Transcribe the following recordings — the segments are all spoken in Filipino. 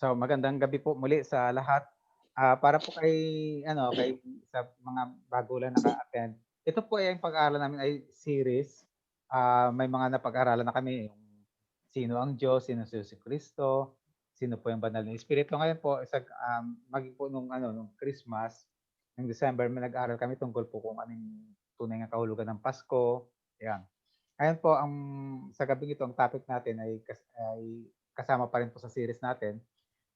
So, magandang gabi po muli sa lahat. Para po kay sa mga bago lang naka-attend, ito po ay ang pag-aaral namin ay series. May mga napag-aralan na kami, yung sino ang Diyos, sino si Jesucristo, sino po yung banal na Espiritu. Ngayon po maging po nung Christmas, ng December, may nag-aral kami tungkol po kung anong tunay nga kahulugan ng Pasko, 'yan. Ngayon po sa gabing ito ang topic natin ay kasama pa rin po sa series natin.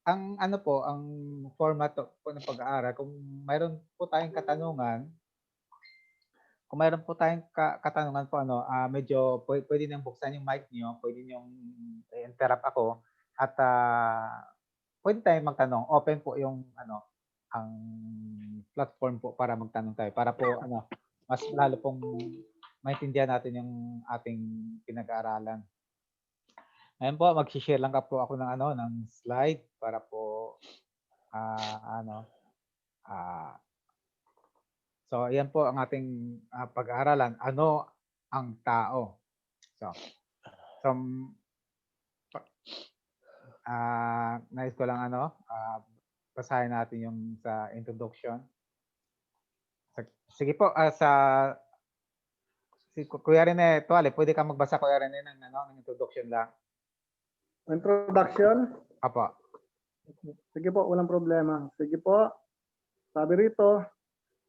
Ang format po ng pag-aaral kung mayro'n po tayong katanungan po medyo puwede niyong buksan yung mic niyo, puwede niyong i-interrupt ako at, puwede tayong magtanong. Open po ang platform po para magtanong tayo para po mas lalo pong maintindihan natin yung ating pinag-aaralan. Ngayon po magse-share lang po ako ng slide para po, ah, ano, ah So, ayan po ang ating, pag-aaralan. Ano ang tao? So, from nais ko lang basahin natin yung sa introduction. Sige po, si Kuya Rene Tuale, puwede kang magbasa Kuya Rene ng introduction lang. Introduction? Opo. Sige po, walang problema. Sige po. Sabi rito,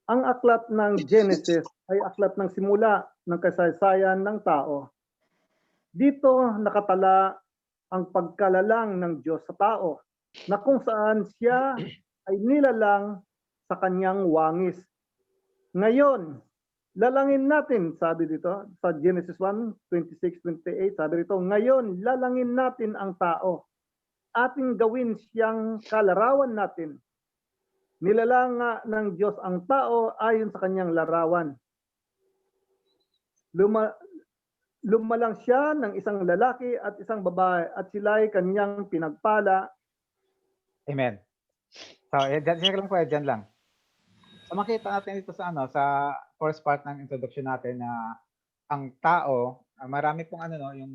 ang aklat ng Genesis ay aklat ng simula ng kasaysayan ng tao. Dito nakatala ang pagkalalang ng Diyos sa tao, na kung saan siya ay nilalang sa kanyang wangis. Ngayon, lalangin natin, sabi dito sa Genesis 1:26-28, sabi rito, ngayon lalangin natin ang tao, ating gawin siyang kalarawan natin. Nilalang nga ng Diyos ang tao ayon sa kanyang larawan. Lumalang siya ng isang lalaki at isang babae at sila'y kanyang pinagpala. Amen. So, diyan lang po, diyan lang. So, makita natin dito sa first part ng introduction natin na ang tao, marami pong yung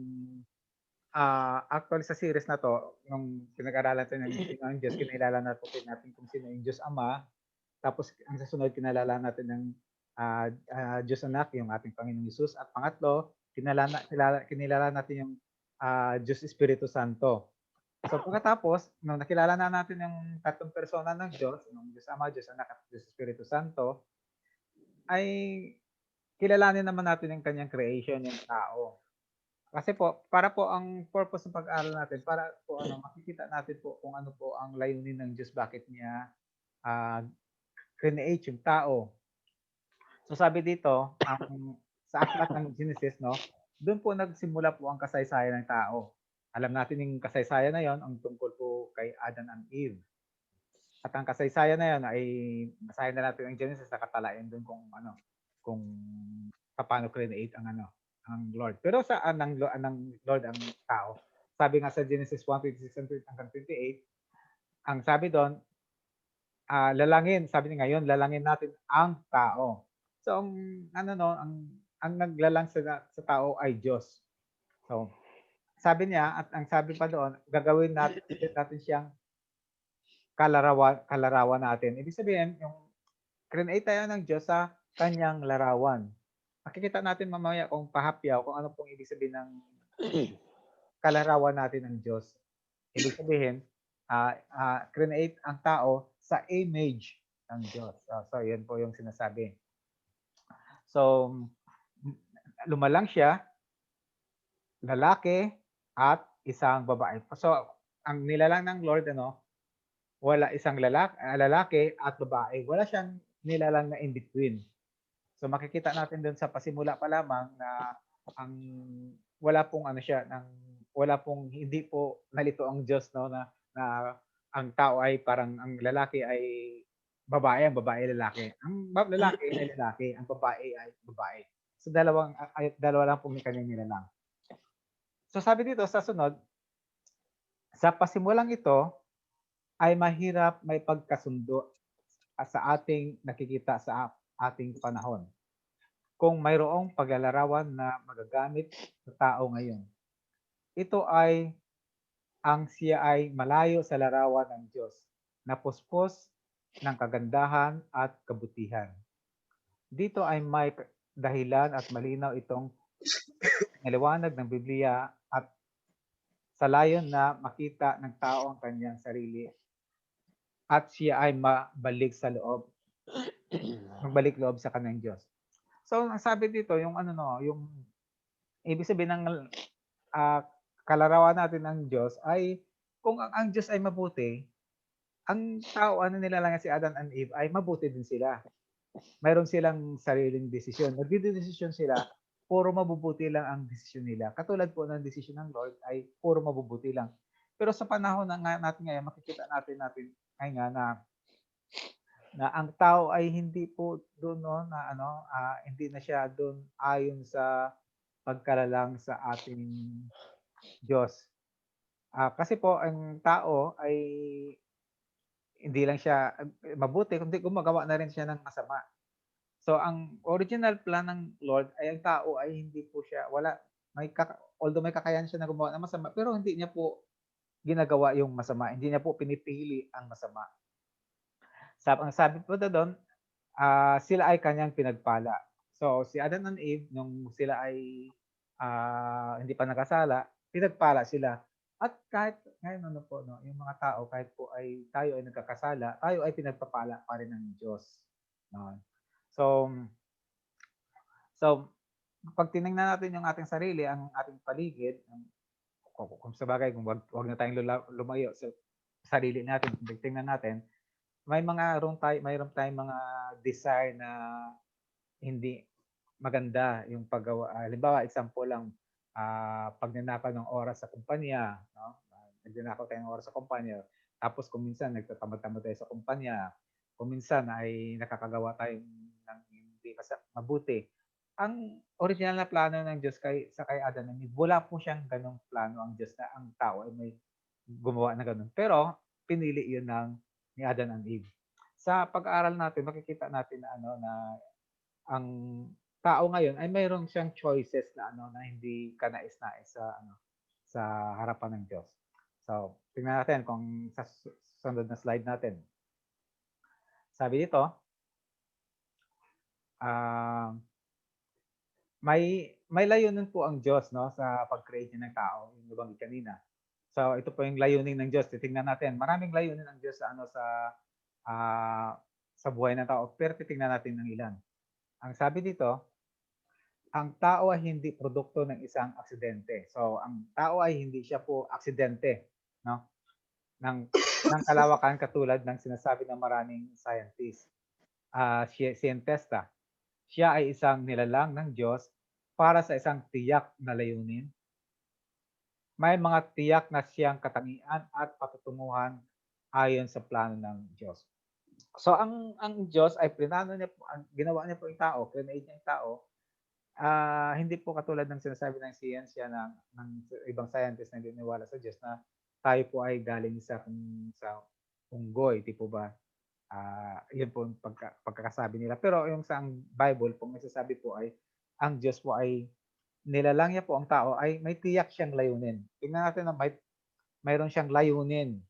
actually sa series na 'to, nung pinag-aralan natin ng sino ang Diyos, kinilala natin kung sino yung Diyos Ama, tapos ang susunod kinalala natin ng, Diyos Anak, yung ating Panginoong Hesus, at pangatlo, kinilala natin yung, Diyos Espiritu Santo. So pagkatapos nung nakilala na natin yung tatlong persona ng Diyos, yung Diyos Ama, Diyos Anak, at Diyos Espiritu Santo, ay kilalanin naman natin yung kanyang creation, yung tao. Kasi po, para po ang purpose ng pag-aaral natin, para po makikita natin po kung ano po ang layunin ng Diyos, bakit niya create yung tao. So sabi dito, sa aklat ng Genesis, doon po nagsimula po ang kasaysayan ng tao. Alam natin yung kasaysayan na yon, ang tungkol po kay Adam and Eve. At ang kasaysayan na yon ay basahin na natin ang Genesis, nakatalain doon kung paano create ang Lord. Pero saan ng Lord ang tao? Sabi nga sa Genesis 1:26 hanggang 28, ang sabi doon, sabi niya ngayon, lalangin natin ang tao. So ang naglalang sa tao ay Diyos. So, sabi niya, at ang sabi pa doon, gagawin natin siyang kalarawan natin. Ibig sabihin, yung create tayo ng Diyos sa kanyang larawan. Makikita natin mamaya kung pahapyaw kung ano pong ibig sabihin ng kalarawan natin ng Diyos. Ibig sabihin, create ang tao sa image ng Diyos. So, yan po yung sinasabi. So, lumalang siya, lalaki at isang babae. So, ang nilalang ng Lord, wala isang lalaki at babae. Wala siyang nilalang na in between. So, makikita natin doon sa pasimula pa lamang na ang wala pong hindi po nalito ang Diyos na ang tao ay parang ang lalaki ay babae, ang babae ay lalaki. Ang lalaki ay lalaki, ang babae ay babae. So dalawa lang pong kanyang nilalang. So sabi dito sa sunod, sa pasimulang ito ay mahirap may pagkasundo sa ating nakikita sa ating panahon, kung mayroong paglalarawan na magagamit sa tao ngayon. Ito ay ang siya ay malayo sa larawan ng Diyos, na puspos ng kagandahan at kabutihan. Dito ay may dahilan at malinaw itong naliwanag ng Biblia at sa layon na makita ng tao ang kanyang sarili at siya ay magbalik loob sa kanyang Diyos. So, ang sabi dito, yung ano no, yung ibig sabihin ng kalarawan natin ng Diyos ay kung ang Diyos ay mabuti, ang tao, ano nila lang si Adam and Eve ay mabuti din sila. Mayroon silang sariling desisyon. Nagdedesisyon sila, puro mabubuti lang ang desisyon nila. Katulad po ng desisyon ng Lord ay puro mabubuti lang. Pero sa panahon na nga natin ngayon, makikita natin ay nga na ang tao ay hindi po doon no, na ano, hindi na siya doon ayon sa pagkalalang sa ating Diyos. Kasi po ang tao ay hindi lang siya mabuti kundi gumagawa na rin siya ng masama. So ang original plan ng Lord ay ang tao ay hindi po siya although may kakayahan siya na gumawa ng masama, pero hindi niya po ginagawa yung masama, hindi niya po pinipili ang masama. Ang sabi po doon, sila ay kanyang pinagpala. So si Adam and Eve nung sila ay, hindi pa nagkasala, pinagpala sila. At kahit ngayon ano po 'no, yung mga tao kahit po ay tayo ay nagkakasala, tayo ay pinagpapala pa rin ng Diyos, 'no. So so 'pag tiningnan natin yung ating sarili, ang ating paligid, kung sabagay kung 'wag na tayong lumayo sa sarili natin, kung titingnan natin, mayroon tayong mga desire na hindi maganda yung paggawa. Halimbawa, example lang, pagnanakaw ng oras sa kumpanya, 'no? Nagnanakaw tayo ng oras sa kumpanya, tapos kung minsan nagtatamad-tamad tayo sa kumpanya, kung minsan ay nakakagawa tayo ng hindi mabuti. Ang original na plano ng Diyos kay Adan and Eve, wala po siyang gano'ng plano ang Diyos na ang tao ay may gumawa ng gano'n. Pero pinili 'yun ni Adan and Eve. Sa pag-aaral natin makikita natin na ano, na ang tao ngayon ay mayroon siyang choices na ano, na hindi kanais-nais sa harapan ng Diyos. So, tingnan natin kung sa susunod na slide natin. Sabi dito, ah, may layunin po ang Diyos 'no, sa pag-create niya ng tao, yung nabanggit kanina. So, ito po yung layunin ng Diyos, titingnan natin. Maraming layunin ng Diyos ah, sa buhay ng tao, pero titingnan natin ng ilan. Ang sabi dito, ang tao ay hindi produkto ng isang aksidente. So, ang tao ay hindi siya po aksidente, 'no, ng kalawakan katulad ng sinasabi ng maraming scientist, siyentista. Siya ay isang nilalang ng Diyos para sa isang tiyak na layunin. May mga tiyak na siyang katangian at patutunguhan ayon sa plano ng Diyos. So, ang Diyos ay plinano niya po, ginawa niya po yung tao, crinate niya yung tao. Hindi po katulad ng sinasabi ng siyensya ng ibang scientist na naniniwala sa Diyos na tayo po ay galing sa unggoy, 'di po ba? Yun po ang pagkakasabi nila. Pero yung sa Bible po nagsasabi po ay ang Diyos po ay nilalang niya po ang tao ay may tiyak siyang layunin. Tingnan natin na mayroon siyang layunin.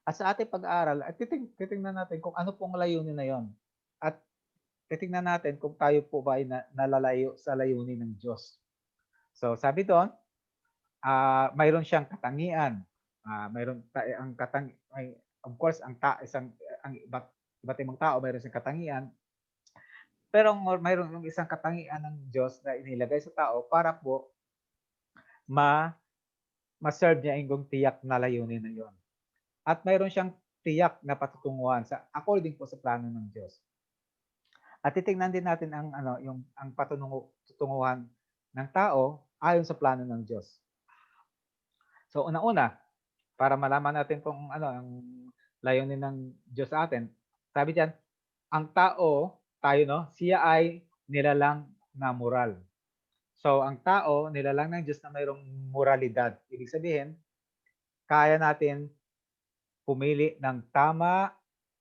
At sa ating pag-aaral at titingnan natin kung ano pong layunin na yon. At titingnan natin kung tayo po ba ay nalalayo sa layunin ng Diyos. So sabi doon, mayroon siyang katangian. Of course ang iba't ibang tao mayroon siyang katangian. Pero mayroon yung isang katangian ng Diyos na inilagay sa tao para po ma ma-serve niya yung tiyak na layunin na yon. At mayroon siyang tiyak na patutunguhan according po sa plano ng Diyos. At titingnan din natin ang patutunguhan ng tao ayon sa plano ng Diyos. So una-una, para malaman natin kung ano ang layunin ng Diyos sa atin, sabi diyan, ang tao, tayo 'no, siya ay nilalang na moral. So ang tao, nilalang ng Diyos na mayroong moralidad. Ibig sabihin, kaya natin pumili ng tama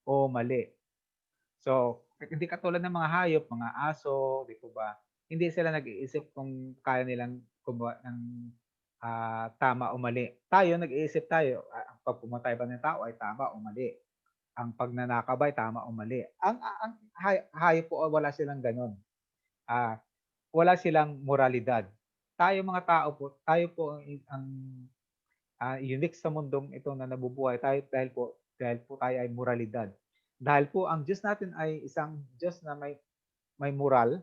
o mali. So, hindi katulad ng mga hayop, mga aso, 'di po ba? Hindi sila nag-iisip kung kaya nilang gumawa ng tama o mali. Tayo, nag-iisip tayo, ang pagpumatay ba ng tao ay tama o mali? Ang pagnanakaw ba ay tama o mali? Ang hayop po, wala silang gano'n. Ah, Wala silang moralidad. Tayo mga tao po, tayo po ang unique sa mundong ito na nabubuhay tayo dahil po tayo ay moralidad. Dahil po ang Diyos natin ay isang Diyos na may moral,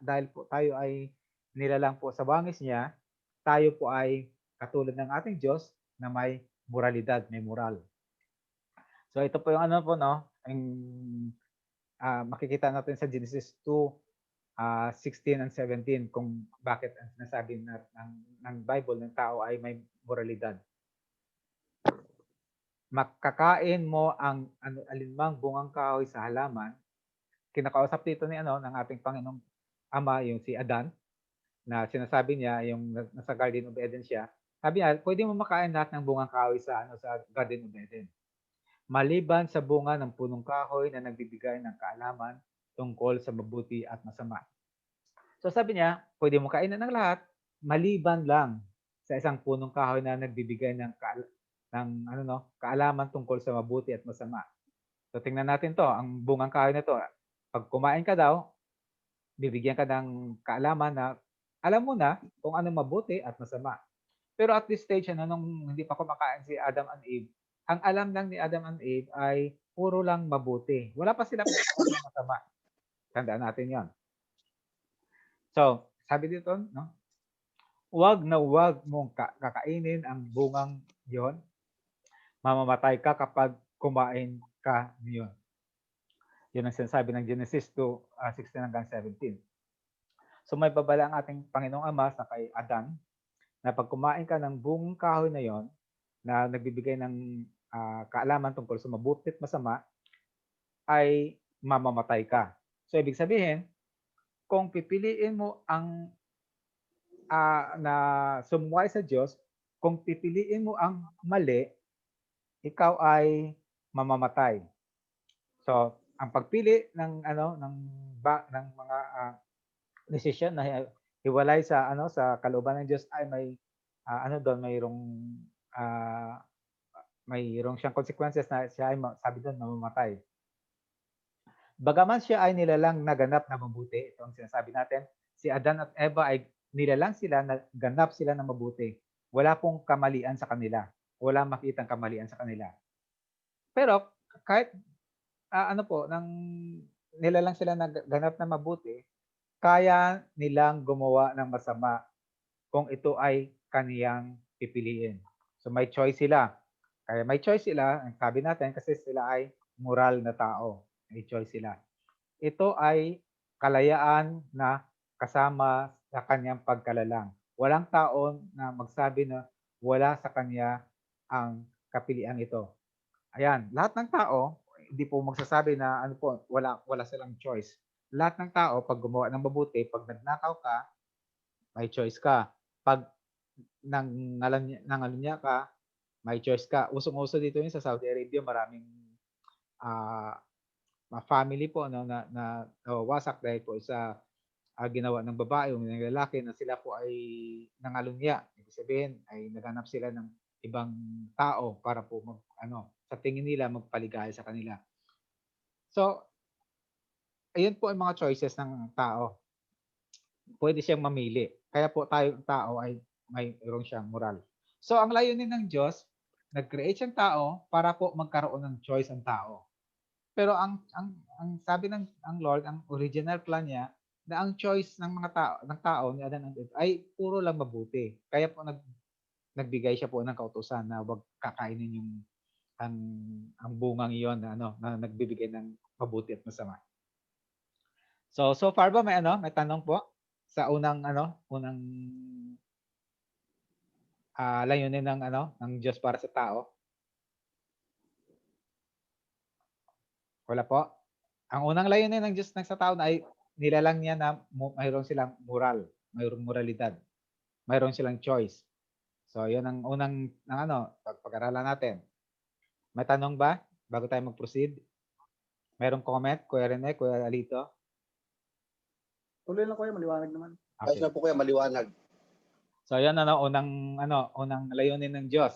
dahil po tayo ay nilalang po sa bangis niya, tayo po ay katulad ng ating Diyos na may moralidad, may moral. So ito po yung ano po, no, yung makikita natin sa Genesis 2, 16 and 17 kung bakit ang sinasabi ng Bible ng tao ay may moralidad. Makakain mo ang alinmang bungang kahoy sa halaman. Kinakausap dito ng ating Panginoong Ama, yung si Adan, na sinasabi niya yung nasa Garden of Eden siya. Sabi niya, pwede mo makain lahat ng bungang kahoy sa Garden of Eden. Maliban sa bunga ng punong kahoy na nagbibigay ng kaalaman tungkol sa mabuti at masama. So sabi niya, pwede mo kainin ng lahat, maliban lang sa isang punong kahoy na nagbibigay ng kaalaman tungkol sa mabuti at masama. So tingnan natin to, ang bungang kahoy na to, pag kumain ka daw, bibigyan ka ng kaalaman na alam mo na kung ano mabuti at masama. Pero at this stage, nung hindi pa kumakain si Adam and Eve, ang alam lang ni Adam and Eve ay puro lang mabuti. Wala pa silang alam na masama. Tandaan natin yon. So, sabi dito, no? Huwag na huwag mong kakainin ang bungang yon. Mamamatay ka kapag kumain ka niyon. Yun ang sinasabi ng Genesis 2, 16 hanggang 17. So may babala ang ating Panginoong Ama sa kay Adan na pag kumain ka ng bungang kahoy na yon na nagbibigay ng kaalaman tungkol sa mabuti at masama, ay mamamatay ka. So ibig sabihin, kung pipiliin mo ang na sumuway sa Diyos, kung pipiliin mo ang mali, ikaw ay mamamatay. So, ang pagpili ng mga desisyon na hiwalay sa kalooban ng Diyos ay may mayroong siyang consequences na siya ay sabi doon mamamatay. Bagaman siya ay nilalang na ganap na mabuti, ito ang sinasabi natin, si Adan at Eva ay nilalang sila na ganap sila na mabuti. Wala pong kamalian sa kanila. Wala makitang kamalian sa kanila. Pero kahit nang nilalang sila na ganap na mabuti, kaya nilang gumawa ng masama kung ito ay kaniyang pipiliin. So may choice sila. Kaya may choice sila, ang sabi natin, kasi sila ay moral na tao. May choice sila. Ito ay kalayaan na kasama sa kanyang pagkalalang. Walang tao na magsabi na wala sa kanya ang kapilian ito. Ayan, lahat ng tao, hindi po magsasabi na wala silang choice. Lahat ng tao, pag gumawa ng mabuti, pag nagnakaw ka, may choice ka. Pag nangalunya ka, may choice ka. Usong-uso dito yun sa Saudi Arabia, maraming family po na nawawasak dahil po sa ginawa ng babae o ng lalaki na sila po ay nangalunya. Ibig sabihin ay naghanap sila ng ibang tao para po sa tingin nila magpaligaya sa kanila. So, ayun po ang mga choices ng tao. Pwede siyang mamili. Kaya po tayong tao ay mayroon siyang moral. So, ang layunin ng Diyos, nag-create siyang tao para po magkaroon ng choice ang tao. Pero ang sabi ng Lord, ang original plan niya, na ang choice ng tao ni Adan and Eve ay puro lang mabuti. Kaya po nagbigay siya po ng kautusan na huwag kakainin yung ang bungang iyon na nagbibigay ng mabuti at masama. So far ba may tanong po sa unang layunin ng Diyos para sa tao? Wala po. Ang unang layunin ng Diyos sa tao na ay nilalang niya na mayroon silang moral, mayroong moralidad, mayroon silang choice. So, 'yun ang unang pag-aralan natin. May tanong ba bago tayo mag-proceed? Mayroong comment, Kuya Rene, Kuya Alito? Tuloy lang kuya, maliwanag naman. Ayos Okay. na po kuya, maliwanag. So yan unang layunin ng Diyos.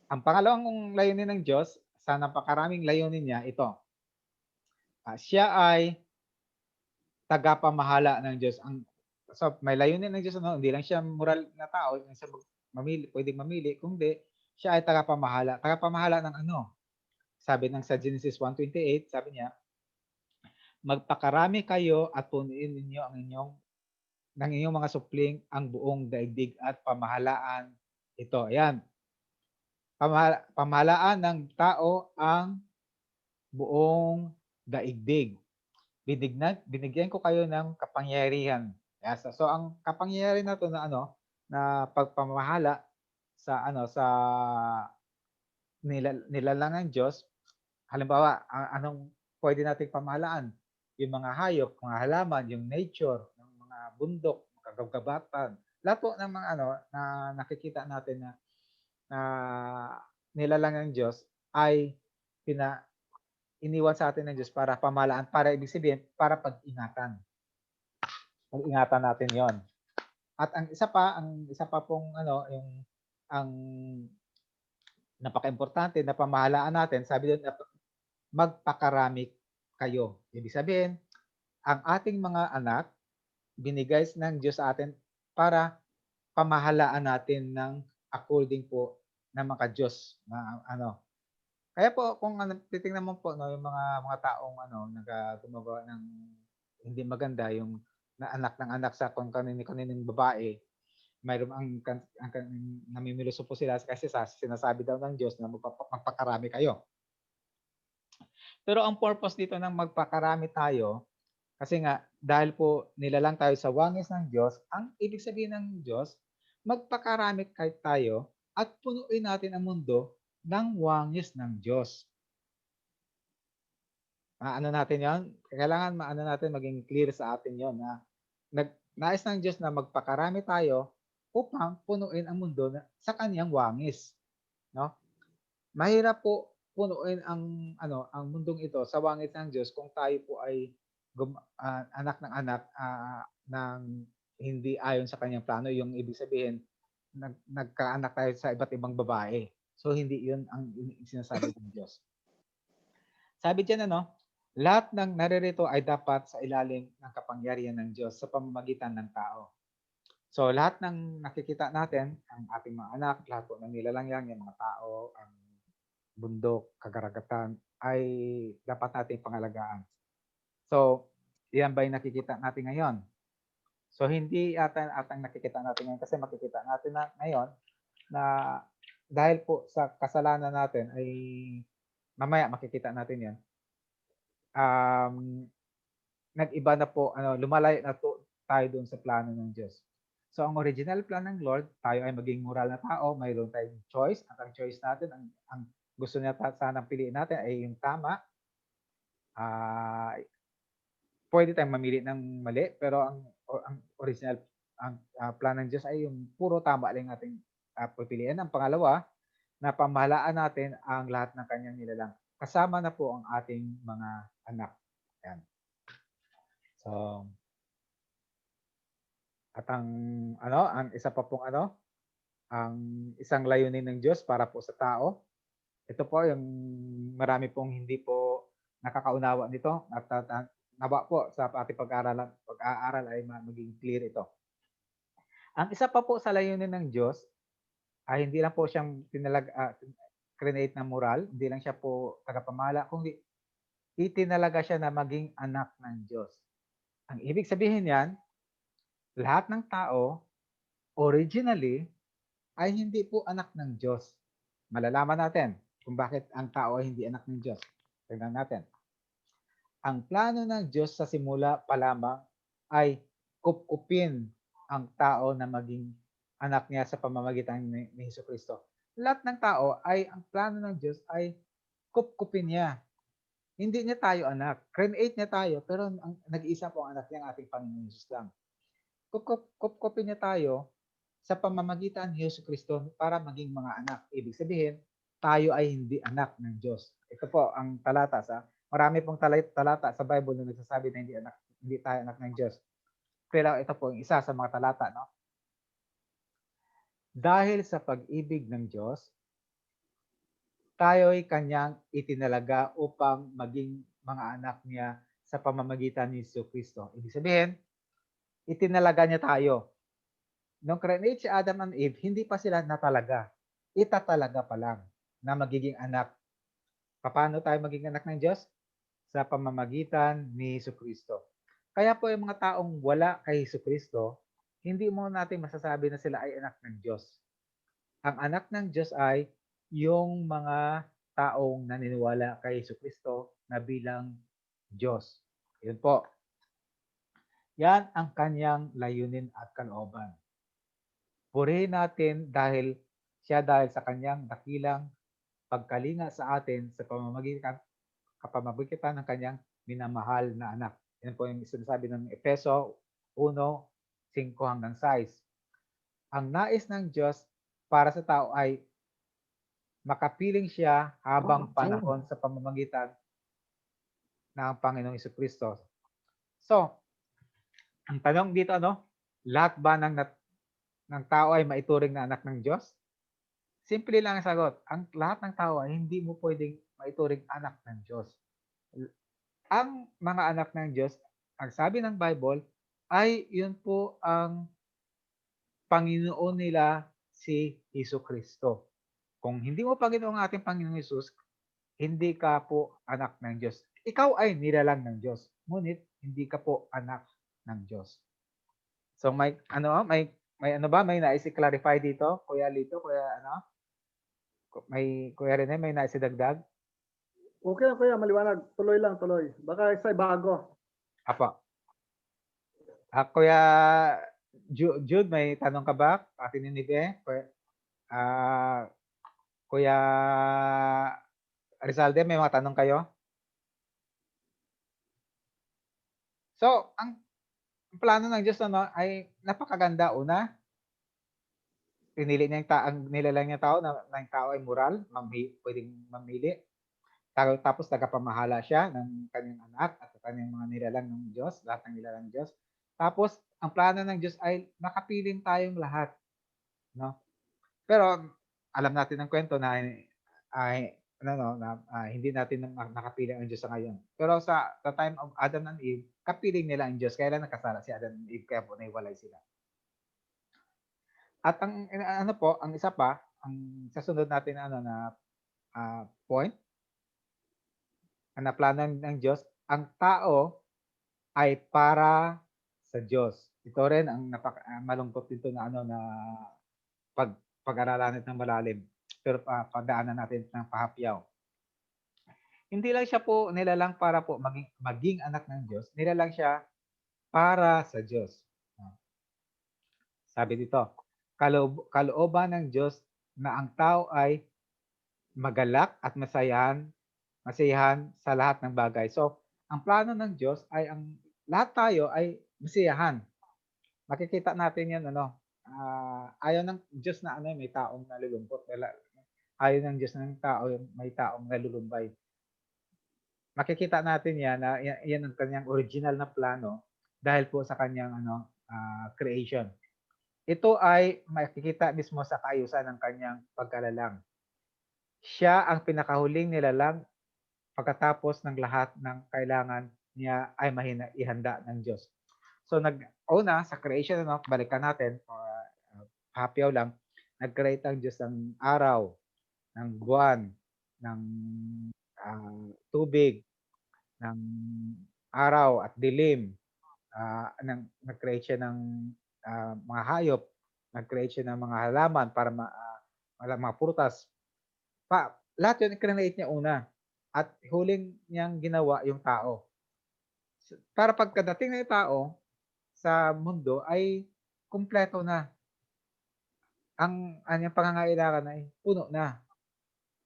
Ang pangalawang layunin ng Diyos sa napakaraming layunin niya ito, siya ay tagapamahala ng Diyos. So may layunin ng Diyos hindi lang siya moral na tao, hindi siya pwedeng mamili, kundi siya ay tagapamahala. Tagapamahala ng ano? Sabi sa Genesis 1:28, sabi niya, magpakarami kayo at punuin ninyo ng inyong mga supling ang buong daigdig at pamahalaan ito. Ayan. Pamahalaan ng tao ang buong daigdig. Binigyan ko kayo ng kapangyarihan. Yes. So ang kapangyarihan na to na pagpamahala sa nilalang ng Diyos. Halimbawa, anong pwede nating pamahalaan? Yung mga hayop, mga halaman, yung nature ng mga bundok, kagubatan. Lahat po ng mga na nakikita natin na nilalang ng Diyos ay iniwan sa atin ng Diyos para pamahalaan, para ibig sabihin, para pag-ingatan. Pag-ingatan natin 'yon. At ang isa pa pong ang napaka-importante na pamahalaan natin, sabi doon, magpakarami kayo. Ibig sabihin, ang ating mga anak, binigay ng Diyos sa atin para pamahalaan natin ng according po ng mga Diyos na Kaya po kung titingnan mo po yung mga taong gumagawa ng hindi maganda, yung na anak ng anak sa kung kanining babae, mayroon ang namimiloso po sila kasi sinasabi daw ng Diyos na magpakarami kayo. Pero ang purpose dito ng magpakarami tayo, kasi nga dahil po nilalang tayo sa wangis ng Diyos, ang ibig sabihin ng Diyos, magpakarami tayo at punuin natin ang mundo ng wangis ng Diyos. Natin 'yon? Kailangan natin maging clear sa atin 'yon na nais ng Diyos na magpakarami tayo upang punuin ang mundo sa kaniyang wangis, no? Mahirap po punuin ang mundong ito sa wangis ng Diyos kung tayo po ay anak ng anak ng hindi ayon sa kaniyang plano. Yung ibig sabihin, nagkaanak tayo sa iba't ibang babae. So hindi 'yun ang sinasabi ng Diyos. Sabi diyan lahat ng naririto ay dapat sa ilalim ng kapangyarihan ng Diyos sa pamamagitan ng tao. So lahat ng nakikita natin, ang ating mga anak, lahat po ng nilalang yan, yung mga tao, ang bundok, kagaragatan, ay dapat nating pangalagaan. So, yan ba yung nakikita natin ngayon? So, hindi atang nakikita natin ngayon kasi makikita natin na ngayon na dahil po sa kasalanan natin ay mamaya makikita natin yan. Nag-iba na po, lumalayo na tayo doon sa plano ng Diyos. So, ang original plan ng Lord, tayo ay maging moral na tao, mayroon tayong choice, at ang choice natin, ang gusto niya sanang piliin natin ay yung tama. Pwede tayong mamili ng mali, pero ang original, plan ng Diyos ay yung puro tama lang ating pipiliin. Ang pangalawa, na pamahalaan natin ang lahat ng kanyang nilalang. Kasama na po ang ating mga anak. Yan. So, at ang isa pa pong ang isang layunin ng Diyos para po sa tao. Ito po yung marami pong hindi po nakakaunawa nito at nawa po sa ating pag-aaral ay maging clear ito. Ang isa pa po sa layunin ng Diyos ay hindi lang po siyang create ng moral, hindi lang siya po tagapamahala, kundi itinalaga siya na maging anak ng Diyos. Ang ibig sabihin niyan, lahat ng tao originally ay hindi po anak ng Diyos. Malalaman natin kung bakit ang tao ay hindi anak ng Diyos. Tingnan natin. Ang plano ng Diyos sa simula pa lamang ay kupkupin ang tao na maging anak niya sa pamamagitan ni Jesucristo. Lahat ng tao ay ang plano ng Diyos ay kupkupin niya. Hindi niya tayo anak. Create niya tayo, pero nag-iisa po ang anak niya, ang ating Panginoon Jesus lang. Kupkupin niya tayo sa pamamagitan ni Jesucristo para maging mga anak. Ibig sabihin, tayo ay hindi anak ng Diyos. Ito po ang talata marami pong talata sa Bible na nagsasabi na hindi tayo anak ng Diyos. Pero ito po ang isa sa mga talata, Dahil sa pag-ibig ng Diyos, tayo'y kanyang itinalaga upang maging mga anak niya sa pamamagitan ni Jesucristo. Ibig sabihin, itinalaga niya tayo. Nung create si Adam and Eve, hindi pa sila natalaga. Itatalaga pa lang na magiging anak. Paano tayo magiging anak ng Diyos? Sa pamamagitan ni Jesucristo. Kaya po yung mga taong wala kay Jesucristo, hindi mo natin masasabi na sila ay anak ng Diyos. Ang anak ng Diyos ay yung mga taong naniniwala kay Jesucristo na bilang Diyos. Yun po. Yan ang kanyang layunin at kalooban. Purihin natin dahil sa kanyang dakilang pagkalinga sa atin sa kapamamagitan ng kanyang minamahal na anak. Yan po yung sinasabi ng Efeso 1:5 hanggang 6. Ang nais ng Diyos para sa tao ay makapiling siya habang panahon sa pamamagitan ng Panginoong Jesucristo. So, ang tanong dito lahat ba ng tao ay maituring na anak ng Diyos? Simple lang ang sagot. Ang lahat ng tao ay hindi mo pwedeng maituring anak ng Diyos. Ang mga anak ng Diyos, ang sabi ng Bible, ay yun po ang Panginoon nila si Jesucristo. Kung hindi mo Panginoon ang ating Panginoong Jesus, hindi ka po anak ng Diyos. Ikaw ay nilalang ng Diyos, ngunit hindi ka po anak ng Diyos. So may may nais i-clarify dito, Kuya Lito, Kuya Rene, may nais idagdag? Okay, kuya, maliwanag. Tuloy lang, tuloy. Baka isa'y bago. Apo. Kuya Jude, may tanong ka ba? Patininig Kuya Rizalde, may mga tanong kayo? So, ang plano ng Diyos ay napakaganda. Una, pinili niya ang nilalang niya tao na yung tao ay moral, pwedeng mamili. Tapos tagapamahala siya ng kanyang anak at kanyang mga nilalang ng Diyos, lahat ng nilalang ng Diyos. Tapos, ang plano ng Diyos ay makapiling tayong lahat. No? Pero, alam natin ng kwento na hindi natin nakapiling ang Diyos sa ngayon. Pero sa time of Adam and Eve, kapiling nila ang Diyos. Kaya lang nakasala si Adam and Eve, kaya po naiwalay sila. At ang isa pa, ang sasunod natin point, na plano ng Diyos, ang tao ay para sa Diyos. Ito rin ang malungkot dito na pag-aralan ng malalim. Pero pagdaanan natin ng pahapyaw. Hindi lang siya po nilalang para po maging anak ng Diyos, nilalang siya para sa Diyos. Sabi dito, kalooban ng Diyos na ang tao ay magalak at masiyahan sa lahat ng bagay. So, ang plano ng Diyos ay lahat tayo ay masiyahan. Makikita natin yan, ayaw ng Diyos na may taong nalulungkot. Ayaw ng Diyos ng tao, may taong nalulumbay. Makikita natin yan na yan ang kanyang original na plano dahil po sa kanyang creation. Ito ay makikita mismo sa kaayusan ng kanyang pagkalalang. Siya ang pinakahuling nilalang pagkatapos ng lahat ng kailangan niya ay ihanda ng Diyos. So nag-una sa creation, balikan natin, hapyaw lang, nag-create ang Diyos ng araw, ng buwan, ng tubig, ng araw at dilim, nag-create siya ng mga hayop, nag-create siya ng mga halaman para mga prutas. Lahat yun, i-create niya una. At huling niyang ginawa yung tao. Para pagkadating na yung tao sa mundo ay kumpleto na. Ang anyang pangangailangan ay puno na.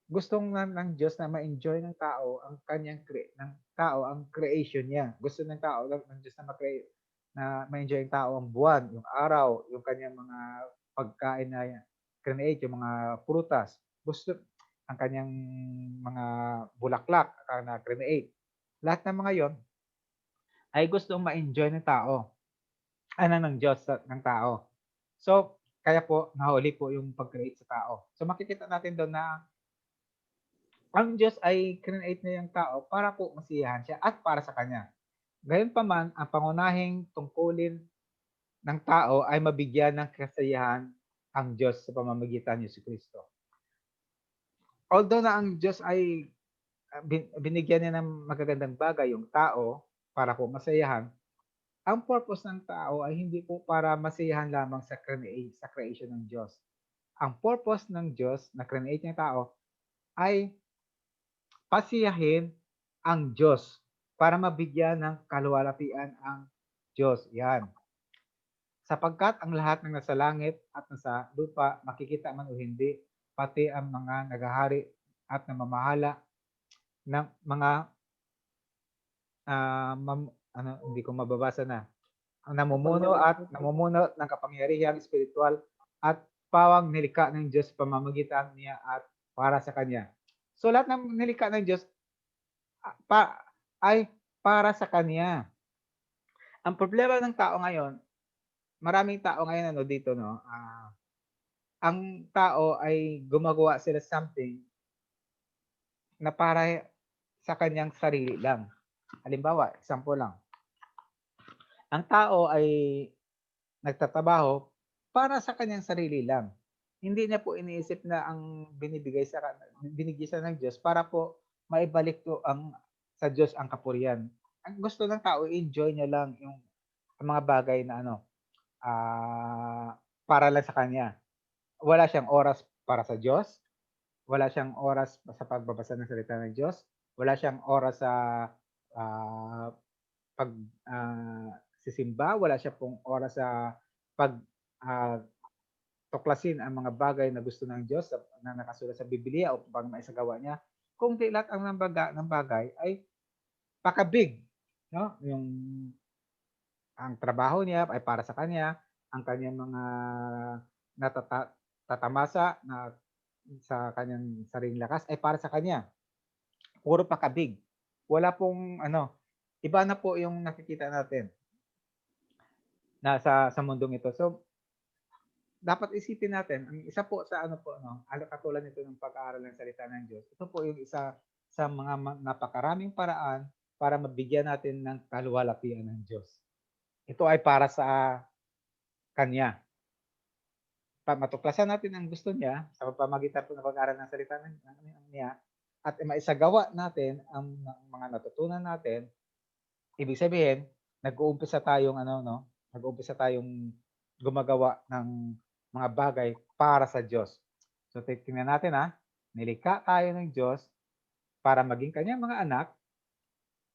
Gustong ng Diyos na ma-enjoy ng tao ang ang creation niya. Gusto ng tao ng Diyos na ma-enjoy ng tao ang buwan, yung araw, yung kanyang mga pagkain na create, yung mga prutas. Gusto ang kanyang mga bulaklak na create. Lahat ng mga yon ay gustong ma-enjoy ng tao. Ng Diyos ng tao. So, kaya po nahuli po yung pag-create sa tao. So makikita natin doon na ang Diyos ay create niya yung tao para po masiyahan siya at para sa kanya. Gayunpaman, ang pangunahing tungkulin ng tao ay mabigyan ng kasiyahan ang Diyos sa pamamagitan ni Jesucristo. Although na ang Diyos ay binigyan niya ng magagandang bagay yung tao para po masayahan, ang purpose ng tao ay hindi po para masayahan lamang sa creation ng Diyos. Ang purpose ng Diyos na create niya tao ay pasiyahin ang Diyos para mabigyan ng kaluwalhatian ang Diyos. Yan. Sapagkat ang lahat ng nasa langit at nasa lupa, makikita man o hindi, pati ang mga naghahari at namamahala ng mga hindi ko mababasa na. Ang namumuno ng kapangyarihang espiritual at pawang nilikha ng Diyos pamamagitan niya at para sa Kanya. So lahat ng nilikha ng Diyos ay para sa Kanya. Ang problema ng tao ngayon, maraming tao ngayon dito, ang tao ay gumagawa sila something na para sa kanyang sarili lang. Halimbawa, example lang. Ang tao ay nagtatrabaho para sa kanyang sarili lang. Hindi niya po iniisip na ang binigay siya ng Diyos para po maibalik to sa Diyos ang kapurihan. Ang gusto ng tao, enjoy niya lang yung mga bagay na para lang sa kanya. Wala siyang oras para sa Diyos, wala siyang oras sa pagbabasa ng salita ng Diyos, wala siyang oras sa sisimba, wala siya pong oras sa tuklasin ang mga bagay na gusto ng Diyos na nakasulat sa Biblia o pag maisagawa niya. Kung di lahat ng bagay ay pakabig, no? Ang trabaho niya ay para sa kanya, ang kanyang mga tatamasa na sa kanyang sariling lakas ay para sa kanya. Puro pakabig. Wala pong iba na po yung nakikita natin na sa mundong ito. So, dapat isipin natin, ang isa po sa katulad nito ng pag-aaral ng salita ng Diyos, ito po yung isa sa mga napakaraming paraan para mabigyan natin ng kaluwalhatian ng Diyos. Ito ay para sa Kanya. Matuklasan natin ang gusto niya sa pamamagitan po ng pag-aaral ng salita niya at maisagawa natin ang mga natutunan natin. Ibig sabihin, nag-uumpisa tayong gumagawa ng mga bagay para sa Diyos. So tingnan natin nilikha tayo ng Diyos para maging kanyang mga anak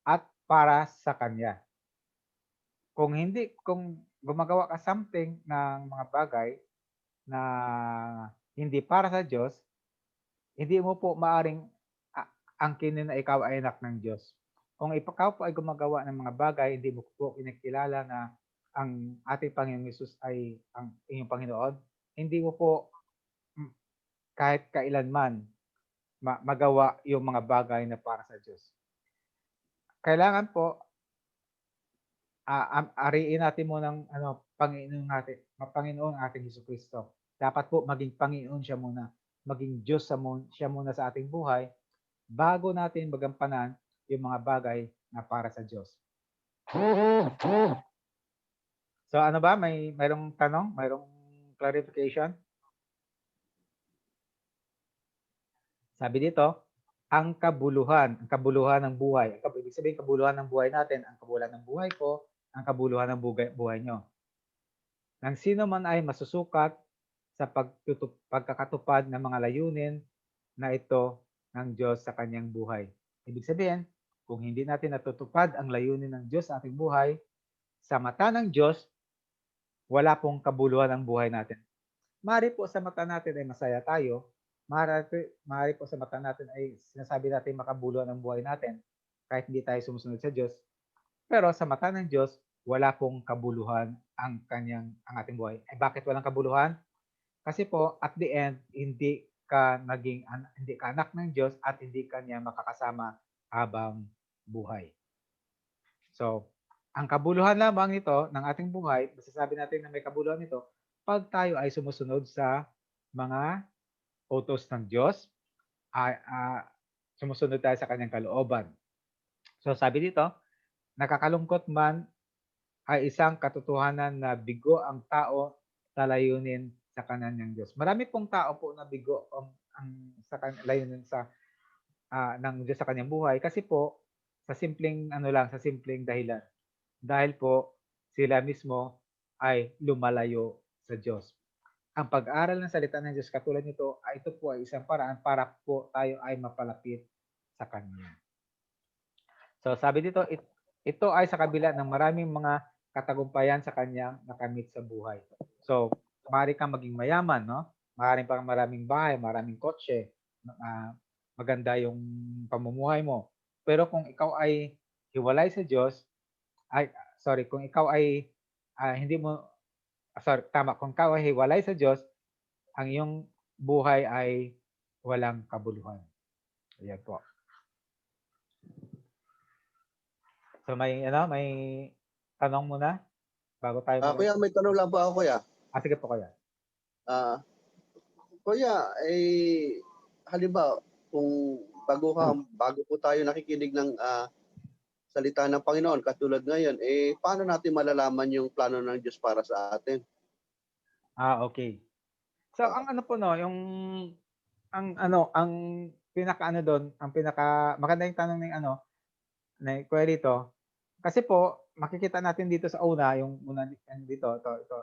at para sa Kanya. Kung gumagawa ka something ng mga bagay na hindi para sa Diyos, hindi mo po maaring angkinin na ikaw ay anak ng Diyos. Kung ikaw po ay gumagawa ng mga bagay, hindi mo po kinikilala na ang ating Panginoong Hesus ay ang inyong Panginoon, hindi mo po kahit kailanman magawa yung mga bagay na para sa Diyos. Kailangan po ariin natin mo ng Panginoon ating Jesucristo. Dapat po maging Panginoon siya muna. Maging Diyos siya muna sa ating buhay bago natin magampanan yung mga bagay na para sa Diyos. So ano ba? Mayroong tanong? Mayroong clarification? Sabi dito, ang kabuluhan ng buhay. Ibig sabihin, kabuluhan ng buhay natin, ang kabuluhan ng buhay ko, ang kabuluhan ng buhay nyo. Nang sino man ay masusukat sa pagkakatupad ng mga layunin na ito ng Diyos sa kanyang buhay. Ibig sabihin, kung hindi natin natutupad ang layunin ng Diyos sa ating buhay, sa mata ng Diyos, wala pong kabuluhan ang buhay natin. Maaari po sa mata natin ay masaya tayo, maaari po sa mata natin ay sinasabi natin makabuluhan ang buhay natin kahit hindi tayo sumusunod sa Diyos. Pero sa mata ng Diyos, wala pong kabuluhan ang ating buhay. Eh bakit walang kabuluhan? Kasi po at the end, hindi ka anak ng Diyos at hindi ka niya makakasama habang buhay. So, ang kabuluhan lamang nito ng ating buhay, masasabi natin na may kabuluhan nito pag tayo ay sumusunod sa mga utos ng Diyos, ay, sumusunod tayo sa kanyang kalooban. So sabi dito, nakakalungkot man ay isang katotohanan na bigo ang tao sa layunin sa kananyang Diyos. Marami pong tao po na bigo ang sa layunin ng Diyos sa kanyang buhay kasi po sa simpleng sa simpleng dahilan. Dahil po sila mismo ay lumalayo sa Diyos. Ang pag-aral ng salita ng Diyos katulad nito ay ito po ay isang paraan para po tayo ay mapalapit sa Kanya. So sabi dito, ito ay sa kabila ng maraming mga katagumpayan sa kanyang nakamit sa buhay. So, maaari kang maging mayaman, no? Maaari pang maraming bahay, maraming kotse, maganda yung pamumuhay mo. Pero kung ikaw ay hiwalay sa Diyos, kung ikaw ay hindi mo, tama, kung ikaw ay hiwalay sa Diyos, ang iyong buhay ay walang kabuluhan. Ayan po. So may tanong muna bago tayo Kuya, may tanong lang po ako, kuya. sige po kuya. Kuya, halimbawa, kung bago po tayo nakikinig ng salita ng Panginoon, katulad ngayon, paano natin malalaman yung plano ng Diyos para sa atin? Okay. So ang pinaka maganda yung tanong ng kuya dito. Kasi po, makikita natin dito sa yung una dito, ito.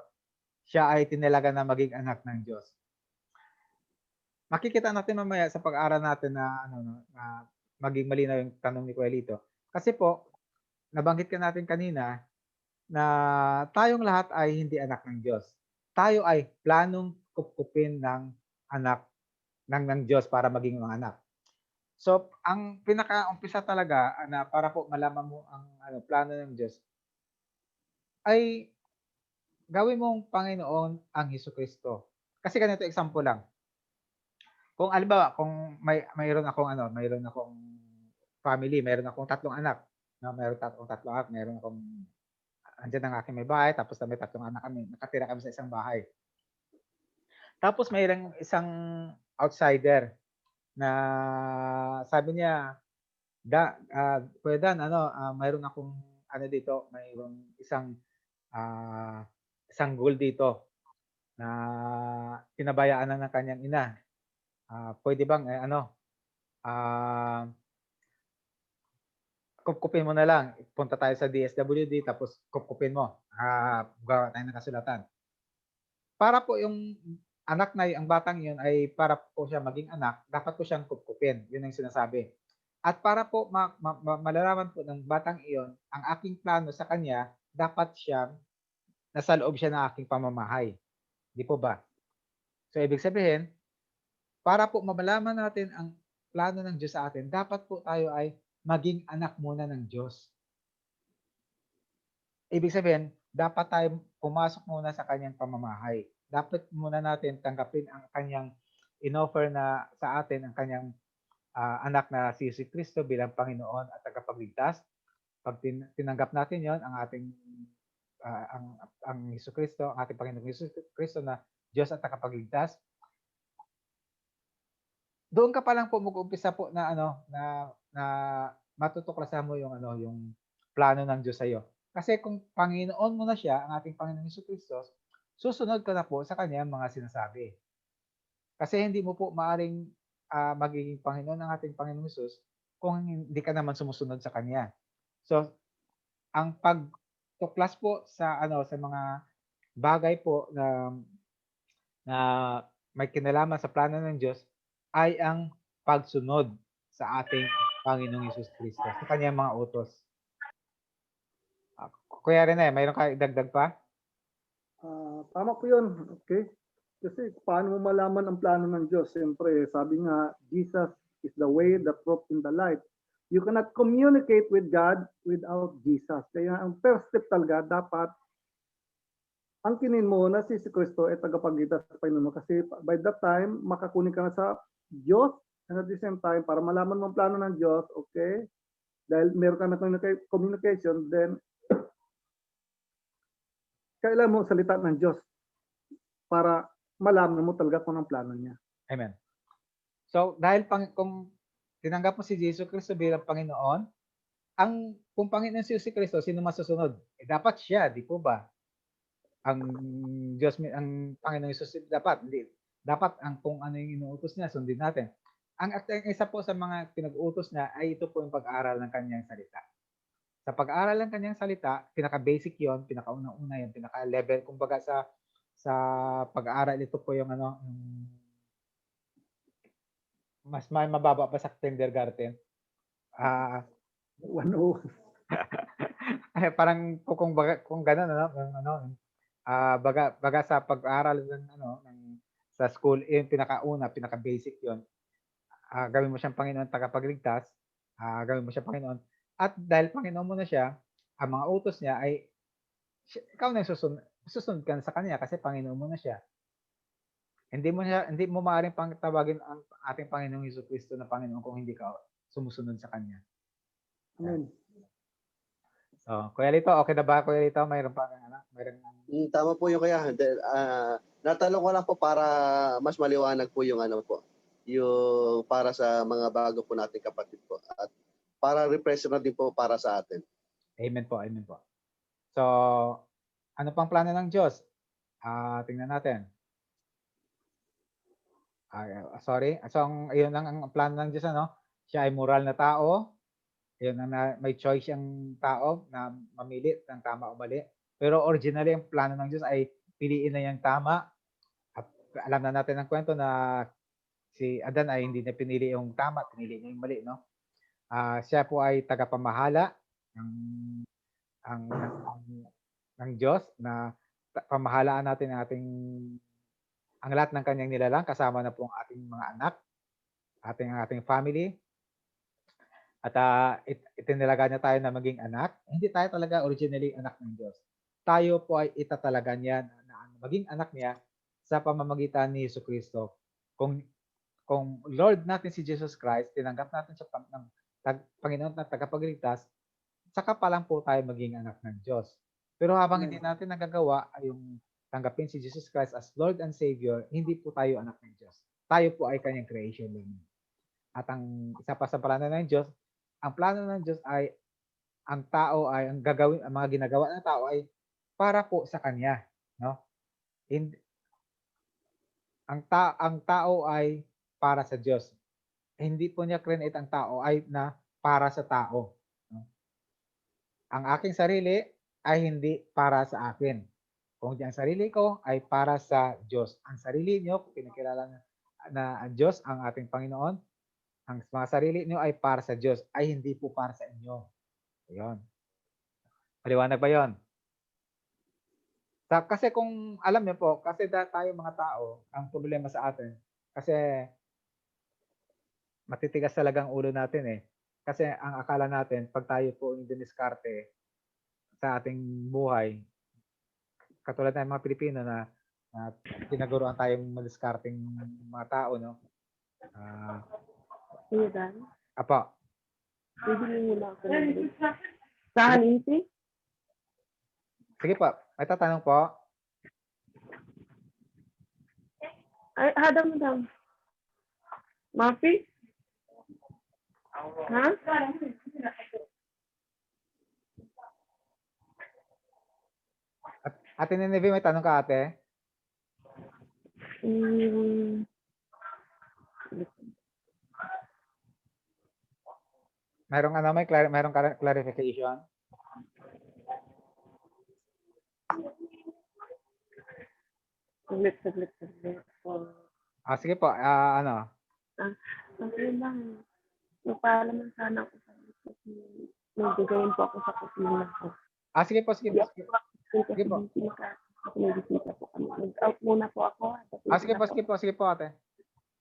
Siya ay tinalaga na maging anak ng Diyos. Makikita natin mamaya sa pag-aaral natin na maging malinaw yung tanong ni Kuya Lito. Kasi po, nabanggit ka natin kanina na tayong lahat ay hindi anak ng Diyos. Tayo ay planong kupkupin ng anak ng Diyos para maging mga anak. So, ang pinaka-umpisa talaga na para po malaman mo ang plano ng Diyos ay gawin mong Panginoon ang Hesukristo. Kasi ganito example lang. Kung halimbawa, kung mayroon akong family, mayroon akong 3 anak, no, mayroon akong 3 anak, mayroon akong andiyan ang aking may bahay, tapos may 3 anak kami, nakatira kami sa isang bahay. Tapos mayroong isang outsider na sabi niya, Kuya Dan, mayroon akong dito, mayroong isang gold dito na pinabayaan ng kanyang ina. Pwede bang kupkupin mo na lang. Punta tayo sa DSWD tapos kupkupin mo. Gawa tayo ng kasulatan. Para po yung anak na ang batang yun ay para po siya maging anak, dapat po siyang kupkupin. Yun ang sinasabi. At para po malalaman po ng batang iyon, ang aking plano sa kanya, dapat nasa loob siya ng aking pamamahay. Di po ba? So, ibig sabihin, para po malaman natin ang plano ng Diyos sa atin, dapat po tayo ay maging anak muna ng Diyos. Ibig sabihin, dapat tayo pumasok muna sa kanyang pamamahay. Dapat muna natin tanggapin ang kanyang inoffer na sa atin, ang kanyang anak na si Kristo bilang Panginoon at tagapagligtas. Pag tinanggap natin yon, ang ating ang Kristo, ang ating Panginoong Kristo na Diyos at tagapagligtas, doon ka pa lang po mag-umpisa po na na matutuklasan mo yung plano ng Diyos sa iyo. Kasi kung Panginoon mo na siya, ang ating Panginoong Kristo, susunod ka na po sa kanyang mga sinasabi. Kasi hindi mo po maaring magiging Panginoon ng ating Panginoong Hesus kung hindi ka naman sumusunod sa kanya. So, ang pagtuklas po sa mga bagay po na may kinalaman sa plano ng Diyos ay ang pagsunod sa ating Panginoong Hesus Kristo, sa kanyang mga utos. Kuya Rene, mayroon ka idagdag pa? Tama po yun. Okay. Kasi paano mo malaman ang plano ng Diyos? Siyempre, sabi nga, Jesus is the way, the truth, and the life. You cannot communicate with God without Jesus. Kaya ang first step talaga, dapat angkinin mo na si Kristo ay tagapagligtas sa Panginoon. Kasi by that time, makakunin ka na sa Diyos, and at the same time, para malaman mo ang plano ng Diyos, okay? Dahil meron ka na communication, then kailan mo salita ng Diyos. para malaman mo talaga kung ang plano niya. Amen. So, dahil kung tinanggap mo si Jesu Cristo bilang Panginoon, kung Panginoon si Kristo, sino masusunod? Dapat siya, di po ba? Ang ang Panginoong Hesus dapat, hindi. Dapat kung ano yung inuutos niya, sundin natin. Ang isa po sa mga pinag-uutos niya ay ito po yung pag-aaral ng kanyang salita. Sa pag-aaral ng kanyang salita, pinaka-basic yon, pinaka-unang-una yon, pinaka-level, kumbaga sa pag-aaral, ito po yung mas mababa pa sa kindergarten. Parang kung gano'n, baga sa pag-aaral sa school, yung pinaka-basic yon. Gawin mo siyang Panginoon tagapagligtas, gawin mo siyang Panginoon. At dahil Panginoon mo na siya, ang mga utos niya ay ikaw na susunod ka sa kanya kasi Panginoon mo na siya. Hindi mo maaaring tawagin ang ating Panginoong Jesucristo na Panginoon kung hindi ka sumusunod sa kanya. Amen. So, Kuya Lito, okay na ba, Kuya Lito? Mayroon pa Tama po yung kaya. Natanong ko lang po para mas maliwanag po yung yung para sa mga bago po nating kapatid po. At para refresh na din po para sa atin. Amen po, amen po. So, ano pang plano ng Diyos? Tingnan natin. Sorry. So, yun ang plano ng Diyos, Siya ay moral na tao. Yun may choice ang tao na mamili ng tama o mali. Pero originally, ang plano ng Diyos ay piliin na yung tama. At alam na natin ang kwento na si Adan ay hindi na pinili yung tama, pinili niya yung mali, no? Siya po ay tagapamahala ng Diyos na pamahalaan natin ang lahat ng kanyang nilalang, kasama na po ang ating mga anak, ating family. At itinalaga niya tayo na maging anak. Hindi tayo talaga originally anak ng Diyos. Tayo po ay itatalaga niya na maging anak niya sa pamamagitan ni Jesucristo. Kung Lord natin si Jesus Christ, tinanggap natin siya ng Panginoon na tagapagligtas, saka pa lang po tayo maging anak ng Diyos. Pero habang hindi natin nagagawa ay yung tanggapin si Jesus Christ as Lord and Savior, hindi po tayo anak ng Diyos. Tayo po ay kanyang creation din. At ang isa pa sa plano ng Diyos, ang plano ng Diyos ay ang mga ginagawa ng tao ay para po sa kanya, no? Ang tao ay para sa Diyos. Hindi po niya create ang tao ay na para sa tao. No? Ang aking sarili ay hindi para sa akin. Kung ang sarili ko ay para sa Diyos. Ang sarili niyo, kung pinakilala na ang Diyos ang ating Panginoon, ang mga sarili niyo ay para sa Diyos, ay hindi po para sa inyo. Ayun. Maliwanag ba yun? Kasi kung alam niyo po, kasi tayo mga tao, ang problema sa atin, kasi matitigas talagang ulo natin eh. Kasi ang akala natin, pag tayo po yung diniskarte sa ating buhay, katulad ng mga Pilipino na tinaguruan tayong madiskarting mga tao, no? Dan? Apa. Bibili muna ako ng saan, Inti? Sige po, may tatanong po. Ay, hadam, madam. Mapi? Ha? Ate Nineveh, may tanong ka, ate? Merong clarification? Saglit. Sige po, Kasi lang, magpaalam sana ako sa magagayin po ako sa kusina ko. Sige po. Sige po. May bisita po kami. Mag-out muna po ako. Sige po, ate.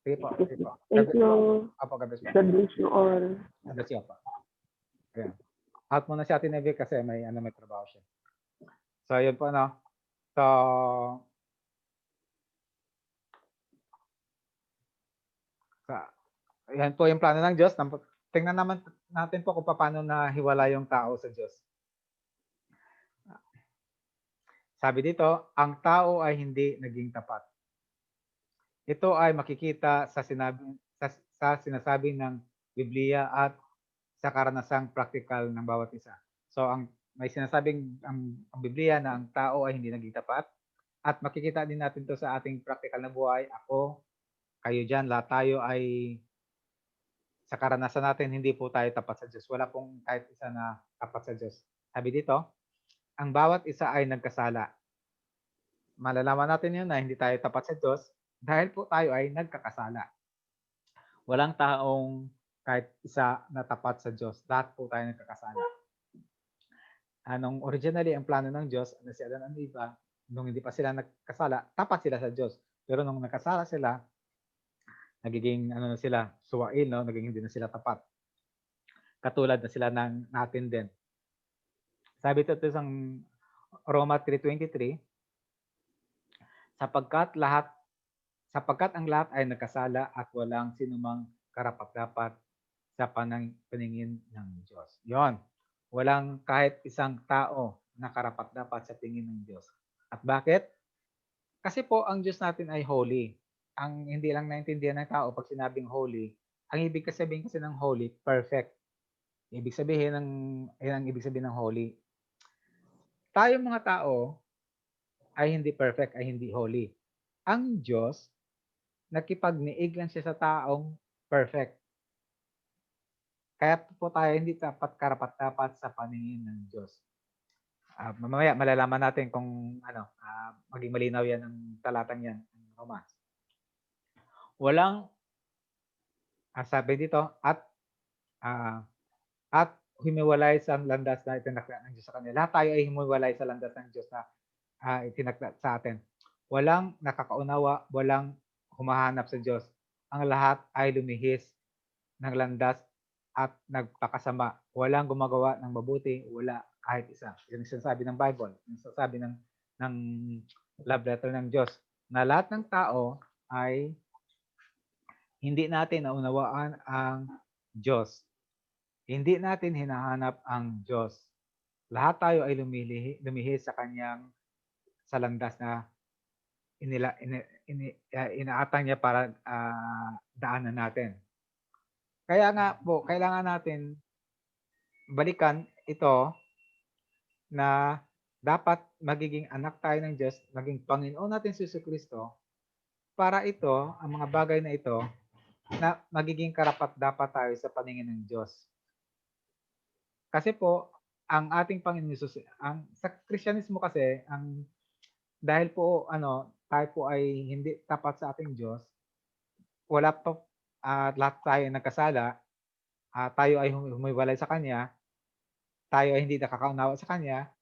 Sige po. Thank you. Apo, God bless. God bless you all. God bless you, apo. Ayan. Out muna si Ate Neve kasi may trabaho siya. So, yun po, no? So, yan po yung plano ng Diyos. Tingnan naman natin po kung paano nahiwala yung tao sa Diyos. Sabi dito, ang tao ay hindi naging tapat. Ito ay makikita sa sinasabi ng Biblia at sa karanasang praktikal ng bawat isa. So may sinasabing ang Biblia na ang tao ay hindi naging tapat at makikita din natin to sa ating praktikal na buhay. Ako, kayo diyan, lahat tayo ay sa karanasan natin hindi po tayo tapat sa Diyos. Wala pong kahit isa na tapat sa Diyos. Sabi dito, ang bawat isa ay nagkasala. Malalaman natin yun na hindi tayo tapat sa Diyos dahil po tayo ay nagkakasala. Walang taong kahit isa na tapat sa Diyos. Lahat po tayo nagkakasala. Anong originally ang plano ng Diyos, ano si Adan and Eva, nung hindi pa sila nagkasala, tapat sila sa Diyos. Pero nung nagkasala sila, nagiging ano na sila, suwail, no? Nagiging hindi na sila tapat. Katulad na sila natin din. Sabi ito sa Roma 3:23, sapagkat ang lahat ay nagkasala at walang sinumang karapat-dapat sa paningin ng Diyos. Yon. Walang kahit isang tao na karapat-dapat sa tingin ng Diyos. At bakit? Kasi po ang Diyos natin ay holy. Ang hindi lang naintindihan ng tao pag sinabing holy, ang ibig sabihin kasi ng holy, perfect. Ibig sabihin ang ibig sabihin ng holy. Tayong mga tao ay hindi perfect, ay hindi holy. Ang Diyos, nakipagniig lang siya sa taong perfect. Kaya po tayo hindi dapat karapat-dapat sa paningin ng Diyos. Mamaya malalaman natin kung maging malinaw yan ang talatang yan ng Roma. Walang sabi dito at humiwalay sa landas na itinakda ng Diyos sa kanila. Lahat tayo ay humiwalay sa landas ng Diyos na itinakda sa atin. Walang nakakaunawa, walang humahanap sa Diyos. Ang lahat ay lumihis ng landas at nagpakasama. Walang gumagawa ng mabuti, wala kahit isa. Yan ang sinasabi ng Bible, yung sinasabi ng love letter ng Diyos, na lahat ng tao ay hindi natin naunawaan ang Diyos. Hindi natin hinahanap ang Diyos. Lahat tayo ay lumihis sa kanyang sa landas na inaatang niya para daanan natin. Kaya nga po, kailangan natin balikan ito na dapat magiging anak tayo ng Diyos, maging Panginoon natin si Jesucristo, para ito, ang mga bagay na ito, na magiging karapat-dapat tayo sa paningin ng Diyos. Kasi po, ang ating Panginoon Jesus, sa Kristyanismo kasi, dahil po tayo po ay hindi tapat sa ating Diyos, wala pa lahat tayo nagkasala, tayo ay humiwalay sa Kanya, tayo ay hindi nakakaunawa sa Kanya,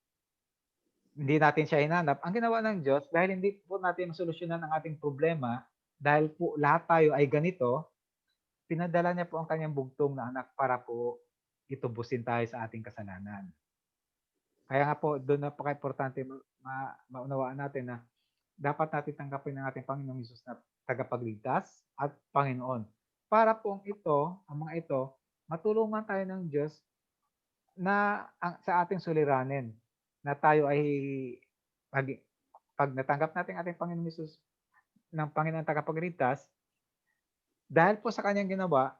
hindi natin siya hinanap. Ang ginawa ng Diyos, dahil hindi po natin masolusyonan ang ating problema, dahil po lahat tayo ay ganito, pinadala niya po ang Kanyang bugtong na anak para po itubusin tayo sa ating kasalanan. Kaya nga po, doon napaka-importante maunawaan natin na dapat natin tanggapin ng ating Panginoong Hesus na tagapagligtas at Panginoon. Para pong ang mga ito, matulungan tayo ng Diyos na sa ating suliranin, na tayo ay pag natanggap natin ating Panginoong Hesus ng Panginoon tagapagligtas, dahil po sa kanyang ginawa,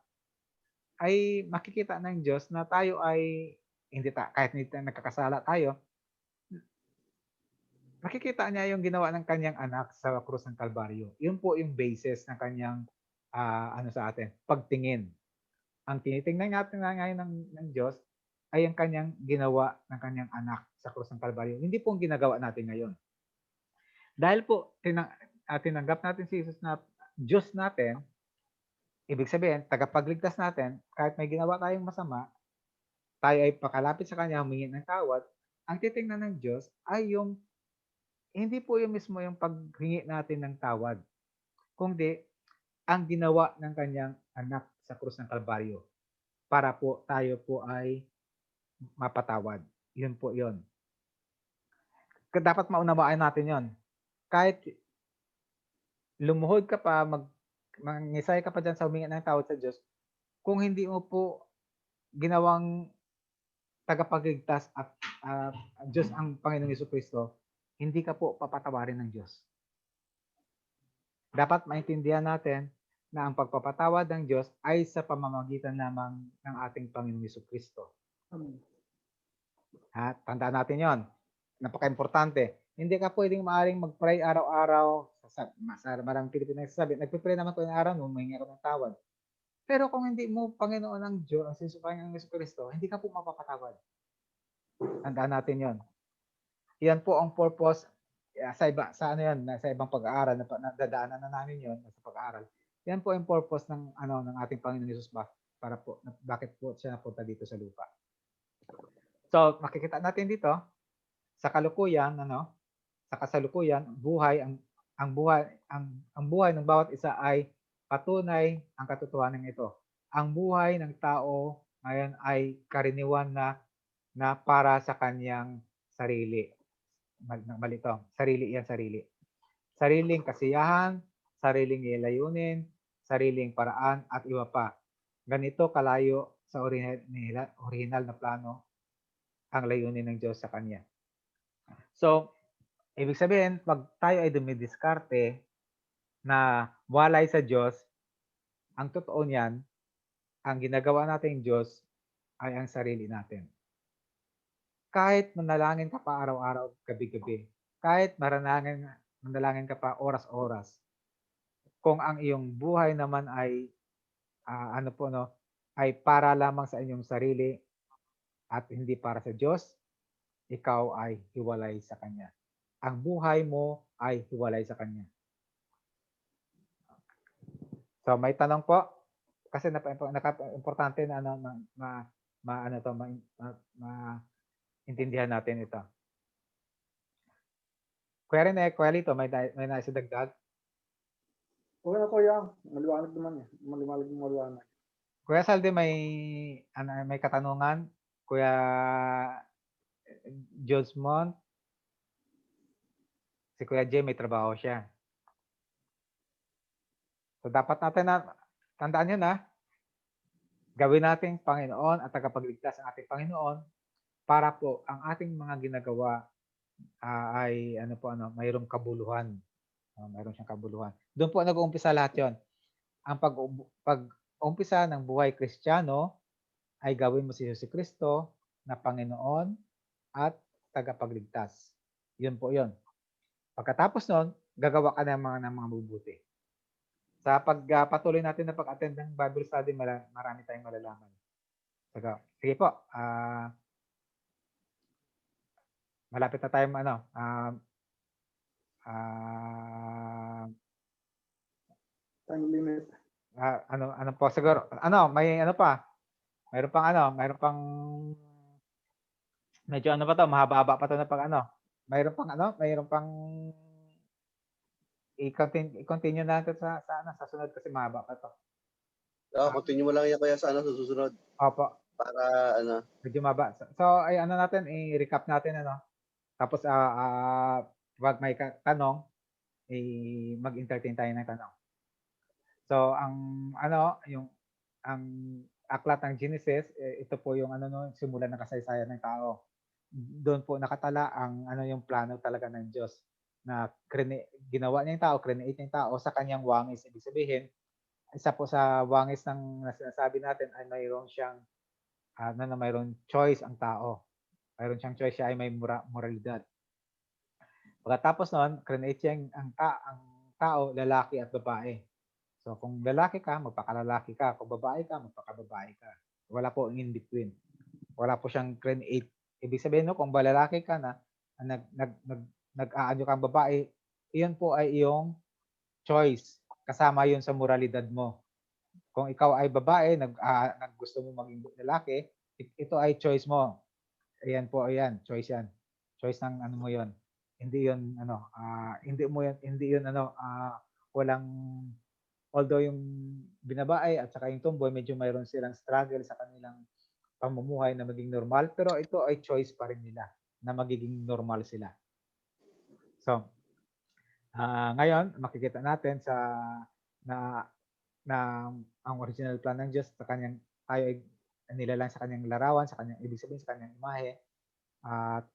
ay makikita ng Diyos na tayo ay kahit hindi nagkakasala tayo, makikita niya yung ginawa ng kanyang anak sa krus ng Kalbaryo. Yun po yung basis ng kanyang sa atin, pagtingin. Ang tinitingnan natin ngayon ng Diyos ay ang kanyang ginawa ng kanyang anak sa krus ng Kalbaryo. Hindi po ang ginagawa natin ngayon. Dahil po tinanggap natin si Jesus na Diyos natin, ibig sabihin, tagapagligtas natin, kahit may ginawa tayong masama, tayo ay pakalapit sa Kanya, humingi ng tawad, ang titingnan ng Diyos ay hindi po yung mismo yung paghingi natin ng tawad, kundi ang ginawa ng Kanyang anak sa krus ng Kalbaryo para po tayo po ay mapatawad. Yun po yun. Dapat maunawaan natin yon. Kahit lumuhod ka pa, mangisay ka pa dyan sa humingi ng tawad sa Diyos, kung hindi mo po ginawang tagapagligtas at Diyos ang Panginoong Jesucristo, hindi ka po papatawarin ng Diyos. Dapat maintindihan natin na ang pagpapatawad ng Diyos ay sa pamamagitan lamang ng ating Panginoong Jesucristo. Amen. Ha? Tandaan natin yon. Napaka-importante. Hindi ka pwedeng maaaring mag-pray araw-araw. Maraming Pilipino nagsasabi, nagpipray naman ko yung araw, humingi ako ng tawad. Pero kung hindi mo Panginoon ng Diyos, ang Panginoong Jesucristo, hindi ka po mapapatawad. Tandaan natin yon. Yan po ang purpose sa iba, sa ano yan, sa ibang pag-aaral na dadaanan na namin yon sa pag-aaral. Yan po ang purpose ng ng ating Panginoon Hesus para po bakit po siya napunta dito sa lupa. So, makikita natin dito sa kalukuyan, sa kasalukuyan, ang buhay ng bawat isa ay patunay ang katotohanan ito. Ang buhay ng tao ngayon ay karaniwan na para sa kanyang sarili. Mali ito. Sarili yan, sarili. Sariling kasiyahan, sariling layunin, sariling paraan, at iba pa. Ganito kalayo sa original na plano ang layunin ng Diyos sa Kanya. So, ibig sabihin, pag tayo ay dumidiskarte na walay sa Diyos, ang totoo niyan, ang ginagawa natin Diyos ay ang sarili natin. Kahit manalangin ka pa araw-araw, gabi-gabi, kahit manalangin ka pa oras-oras, kung ang iyong buhay naman ay ay para lamang sa inyong sarili at hindi para sa Diyos, ikaw ay hiwalay sa Kanya. Ang buhay mo ay hiwalay sa Kanya. So may tanong po kasi importante na intindihan natin ito. Kuya Rene, Kuya Lito, may nais dagdag? Okay na kuya, maliwanag naman eh. Maliwanag. Kuya Salde, may katanungan? Kuya Josmond? Si Kuya Jay may trabaho siya. So dapat natin tandaan nyo na, gawin nating Panginoon at tagapagligtas ang ating Panginoon para po ang ating mga ginagawa ay mayroong kabuluhan. Mayroon siyang kabuluhan. Doon po nag-uumpisa lahat yon. Ang pag-umpisa ng buhay Kristiyano ay gawin mo si Jesucristo na Panginoon at tagapagligtas. Yun po yun. Pagkatapos nun, gagawa ka ng mga mabubuti. Sa pagpatuloy natin na pag-attend ng Bible study, marami tayong malalaman. Sige po. Malapit na tayong Time limit. ano po siguro may mayroon pang medyo pa to, mahaba-haba pa to na pag mayroon pang i-continue natin sa sunod kasi mahaba pa to. Continue mo lang yan kaya sa susunod. Opo. Para medyo mahaba. So ay natin i-recap natin tapos pag may tanong mag-entertain tayo ng tanong. So ang ang aklat ng Genesis, ito po yung simulan ng kasaysayan ng tao. Doon po nakatala ang yung plano talaga ng Diyos na ginawa niya yung tao, create niya yung tao sa kanyang wangis. Ibig sabihin, isa po sa wangis ng sinasabi natin ay mayroon siyang mayroon choice ang tao. Mayroon siyang choice, siya ay may moralidad. Pagkatapos noon, create siya ang tao, lalaki at babae. So kung lalaki ka, magpakalalaki ka. Kung babae ka, magpakababae ka. Wala po in between. Wala po siyang create. Ibig sabihin kung balalaki ka na nag-aanyo kang babae, iyon po ay iyong choice. Kasama yun sa moralidad mo. Kung ikaw ay babae, gusto mo maging lalaki, ito ay choice mo. Ayan po, ayan, choice yan. Choice ng mo yon. Hindi yun walang, although yung binabae at saka yung tomboy medyo mayroon silang struggle sa kanilang pamumuhay na maging normal, pero ito ay choice pa rin nila na magiging normal sila. So, ngayon makikita natin na ang original plan ng Diyos sa kanyang tayo ay nilalang sa kanyang larawan, sa kanyang ibig sabihin sa kanyang imahe, at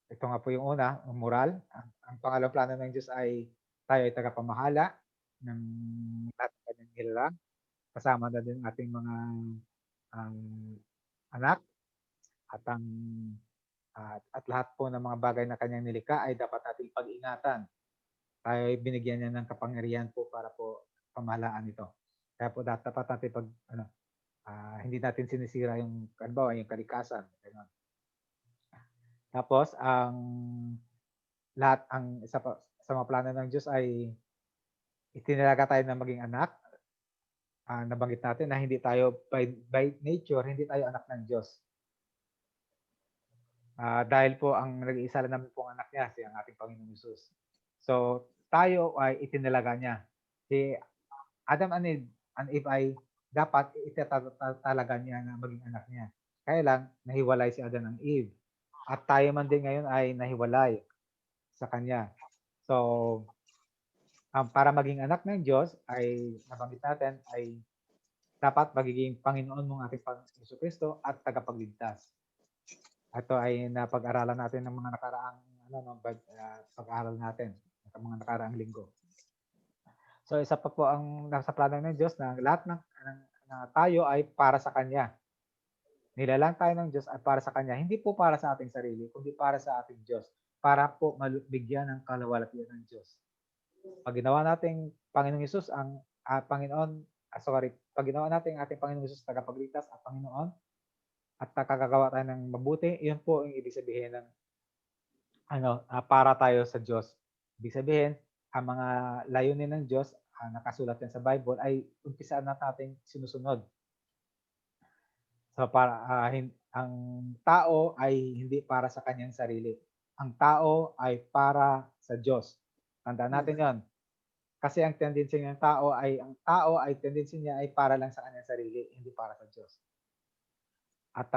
ito nga po yung una, ang moral. Ang pangalawang plano ng Diyos ay tayo ay tagapamahala ng lahat ng kanyang nilalang. Kasama na din ating mga anak at at lahat po ng mga bagay na kanyang nilikha ay dapat nating pag-ingatan. Tayo ay binigyan niya ng kapangyarihan po para po pamahalaan ito. Kaya po dapat natin hindi natin sinisira yung yung kalikasan. Ganun. Tapos ang isa pa sa mga plano ng Diyos ay itinalaga tayo na maging anak. Nabanggit natin na hindi tayo by nature, hindi tayo anak ng Diyos. Dahil po ang nag-iisa lang namin pong anak niya, si ang ating Panginoong Hesus. So, tayo ay itinalaga niya. Si Adam and Eve ay dapat itatalaga niya na maging anak niya. Kaya lang, nahiwalay si Adam and Eve. At tayo man din ngayon ay nahiwalay sa kanya. So, para maging anak ng Diyos ay nabanggit natin ay dapat magiging Panginoon mong ating Panginoon Jesucristo at tagapagligtas. Ito ay napag-aralan natin ng mga nakaraang pag-aaral natin ng mga nakaraang linggo. So isa pa po ang nasa plano ng Diyos na lahat ng tayo ay para sa Kanya. Nilalang tayo ng Diyos at para sa Kanya. Hindi po para sa ating sarili, kundi para sa ating Diyos. Para po bigyan ng kaluwalhatian ng Diyos. Pag ginawa nating Panginoong Hesus pag ginawa natin ating Panginoong Hesus tagapagligtas at Panginoon at nakakagawa tayo ng mabuti, yun po ang ibig sabihin ng para tayo sa Diyos. Ibig sabihin, ang mga layunin ng Diyos nakasulat yan sa Bible ay umpisaan na natin sinusunod. So ang tao ay hindi para sa kanyang sarili. Ang tao ay para sa Diyos. Tandaan natin 'yon. Kasi ang tendency ng tao ay tendency niya ay para lang sa kanyang sarili, hindi para sa Diyos. At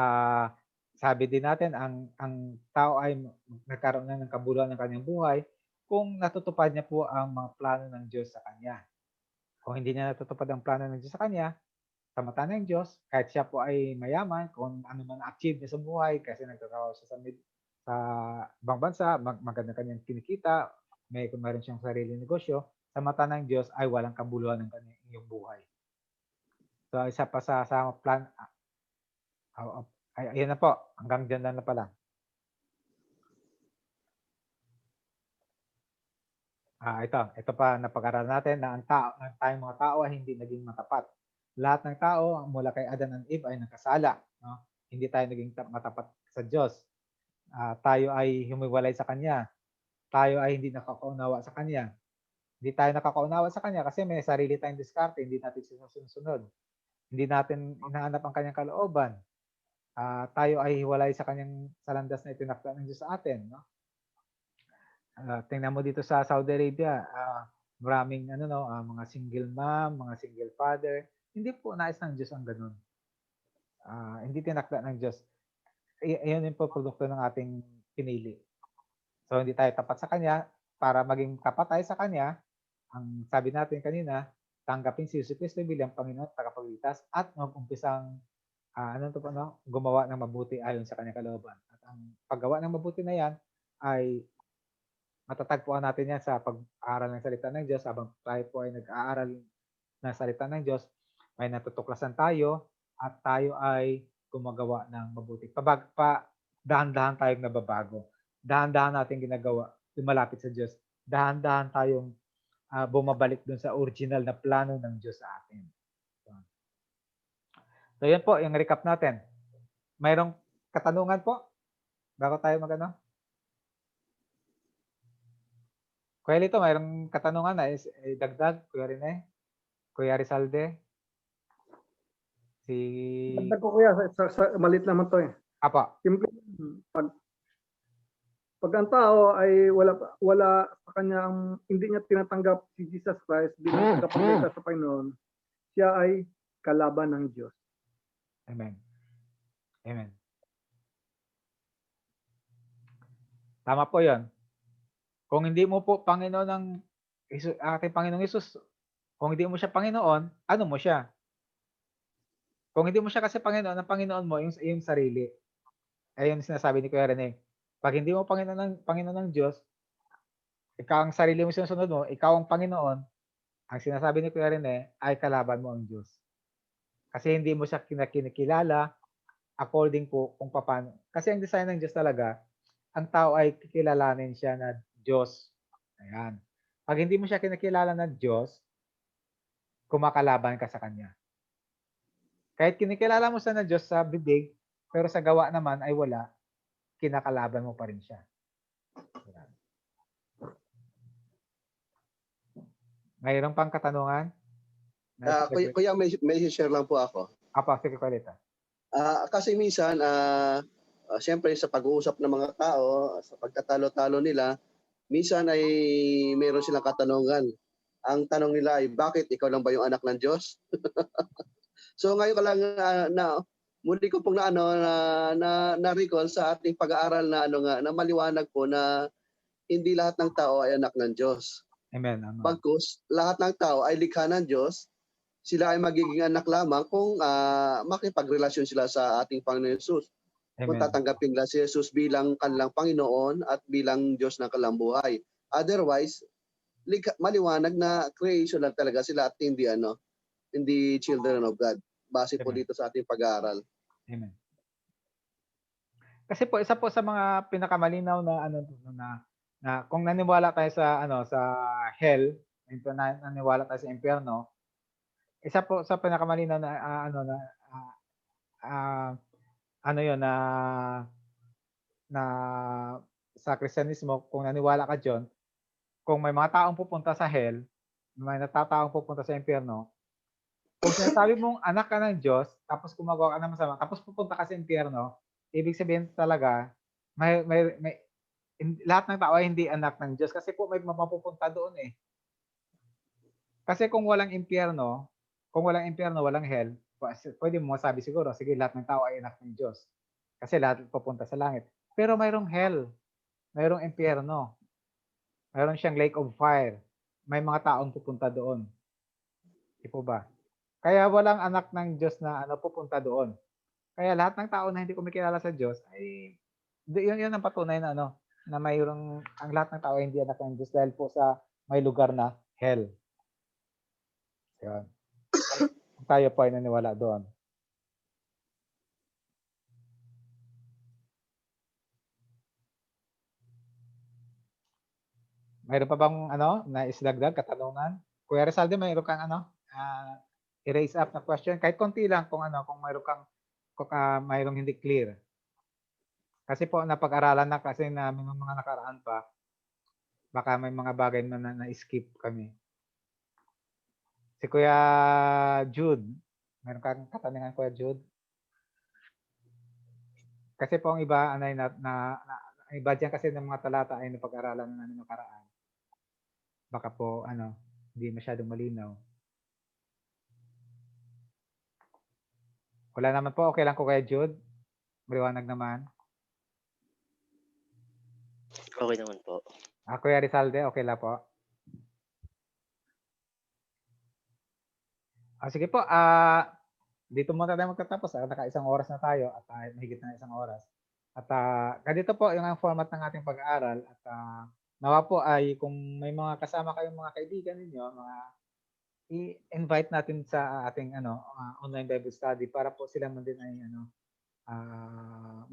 sabi din natin ang tao ay nagkaroon ng kabuluhan ng kanyang buhay kung natutupad niya po ang mga plano ng Diyos sa kanya. Kung hindi niya natutupad ang plano ng Diyos sa kanya, sa mata ng Diyos, kahit siya po ay mayaman, kung ano man na-achieve niya sa buhay, kasi nagtatrabaho siya sa ibang bansa, maganda kanyang kinikita, mayroon siyang sariling negosyo, sa mata ng Diyos ay walang kabuluhan ng kanyang iyong buhay. So isa pa sa plan, ayan na po, hanggang dyan na pala. Ito pa napag-aralan natin na tayong mga tao ay hindi naging matapat. Lahat ng tao mula kay Adam and Eve ay nagkasala. No? Hindi tayo naging matapat sa Diyos. Tayo ay humiwalay sa Kanya. Tayo ay hindi nakakaunawa sa Kanya. Hindi tayo nakakaunawa sa Kanya kasi may sarili tayong diskarte, hindi natin sinusunod. Hindi natin inaanap ang Kanyang kalooban. Tayo ay hiwalay sa Kanyang landas na itinakda ng Diyos sa atin. No? Tingnan mo dito sa Saudi Arabia, maraming mga single mom, mga single father. Hindi po nais ng Diyos ang ganun. Hindi tinakda ng Diyos. Iyon yung po produkto ng ating pinili. So hindi tayo tapat sa Kanya. Para maging tapat tayo sa Kanya, ang sabi natin kanina, tanggapin si Jesucristo bilang Panginoon at tagapagligtas at mag-umpisang gumawa ng mabuti ayon sa Kanyang kalooban. At ang paggawa ng mabuti na yan ay matatagpuan natin yan sa pag-aaral ng salita ng Diyos. Habang tayo po ay nag-aaral ng salita ng Diyos, may natutuklasan tayo at tayo ay gumagawa ng mabuti. Dahan-dahan tayong nababago. Dahan-dahan natin ginagawa, lumalapit sa Diyos. Dahan-dahan tayong bumabalik dun sa original na plano ng Diyos sa atin. So yan po, yung recap natin. Mayroong katanungan po? Bago tayo magano? Kuya Lito, mayroong katanungan na dagdag, Kuya Rene, Kuya Rizalde. Dagdag ko kuya, malit naman to eh. Apa. Simple, pag ang tao ay wala sa kanya, hindi niya tinatanggap si Jesus Christ bilang tagapagligtas sa Panginoon, siya ay kalaban ng Diyos. Amen. Amen. Tama po 'yon. Kung hindi mo po Panginoon ng ating Panginoong Hesus, kung hindi mo siya Panginoon, ano mo siya? Kung hindi mo siya kasi Panginoon, ang Panginoon mo yung sarili. Ayun yung sinasabi ni Kuya Rene. Pag hindi mo Panginoon ng Diyos, ikaw ang sarili mo sinusunod mo, ikaw ang Panginoon, ang sinasabi ni Kuya Rene ay kalaban mo ang Diyos. Kasi hindi mo siya kinikilala according po kung paano. Kasi ang design ng Diyos talaga, ang tao ay kikilalanin siya na Diyos. Ayan. Pag hindi mo siya kinikilala na Diyos, kumakalaban ka sa Kanya. Kahit kinikilala mo siya na Diyos sa bibig, pero sa gawa naman ay wala, kinakalaban mo pa rin siya. Ayan. Mayroon pang katanungan? Kuya, may share lang po ako. Apa, sige Kuya Lito. Kasi minsan, siyempre sa pag-uusap ng mga tao, sa pagkatalo-talo nila, minsan ay meron silang katanungan. Ang tanong nila ay, bakit ikaw lang ba yung anak ng Diyos? So ngayon ka lang muli ko pong na-recall sa ating pag-aaral na maliwanag po na hindi lahat ng tao ay anak ng Diyos. Amen. Amen. Bagkus, lahat ng tao ay likha ng Diyos. Sila ay magiging anak lamang kung makipagrelasyon sila sa ating Panginoon Yesus. Kung Amen. tatanggapin nila si Jesus bilang kanilang Panginoon at bilang Diyos ng kanilang buhay. Otherwise, maliwanag na creation lang talaga sila at hindi children of God. Base po Amen. dito sa ating pag-aaral. Amen. Kasi po isa po sa mga pinakamalinaw na kung naniwala tayo sa hell, naniwala tayo sa impyerno, isa po sa pinakamalinaw na ano 'yon na sa Kristyanismo, kung naniwala ka diyon, kung may mga taong pupunta sa hell, may nagtataong pupunta sa impyerno, kung sinasabi mong anak ka ng Diyos, tapos gumagawa ka ng masama, tapos pupunta ka sa impyerno, ibig sabihin talaga lahat ng tao ay hindi anak ng Diyos kasi po may mapupunta doon eh. Kasi kung walang impyerno, walang hell, pwede mo masabi siguro, sige lahat ng tao ay anak ng Diyos. Kasi lahat pupunta sa langit. Pero mayroong hell, mayroong impyerno, mayroon siyang lake of fire. May mga taong pupunta doon. Di po ba? Kaya walang anak ng Diyos na pupunta doon. Kaya lahat ng tao na hindi kumikilala sa Diyos ay yun ang patunay na na mayroong ang lahat ng tao ay hindi anak ng Diyos dahil po sa may lugar na hell. Yan. Tayo po ay naniwala doon. Mayroon pa bang naislagdag katanungan? Kuya Rizalde, mayroon kang i-raise up na question kahit konti lang kung mayroon kang mayroong hindi clear. Kasi po napag-aralan na kasi namin ng mga nakaraan pa, baka may mga bagay na-skip kami. Si Kuya Jude, meron kang katanungan Kuya Jude? Kasi po ang iba iba diyan kasi ng mga talata ay napag-aralan na namin nakaraan. Baka po hindi masyadong malinaw. Wala naman po, okay lang ko Kuya Jude? Maliwanag naman. Okay naman po. Kuya Rizalde, okay lang po? Sige po, dito muna tayo magtatapos. Naka-isang oras na tayo at mahigit na isang oras. At ganito po yung format ng ating pag-aaral. At nawa po ay kung may mga kasama kayong mga kaibigan ninyo, i-invite natin sa ating online Bible study para po sila man din ay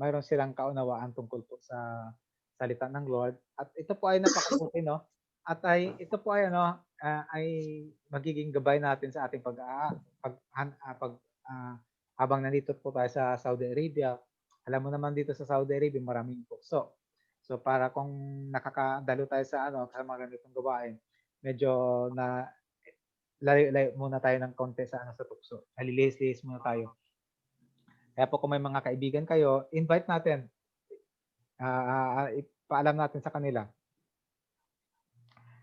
mayroon silang kaunawaan tungkol po sa salita ng Lord. At ito po ay napakabuti, no? At ito po ay ay magiging gabay natin sa ating habang nandito po tayo sa Saudi Arabia. Alam mo naman dito sa Saudi Arabia maraming tukso. So para kung nakakadalo tayo sa sa mga ganitong gawain, medyo layo muna tayo ng konti sa sa tukso. Halilihis-lihis muna tayo. Kaya po kung may mga kaibigan kayo, invite natin. Ipaalam natin sa kanila.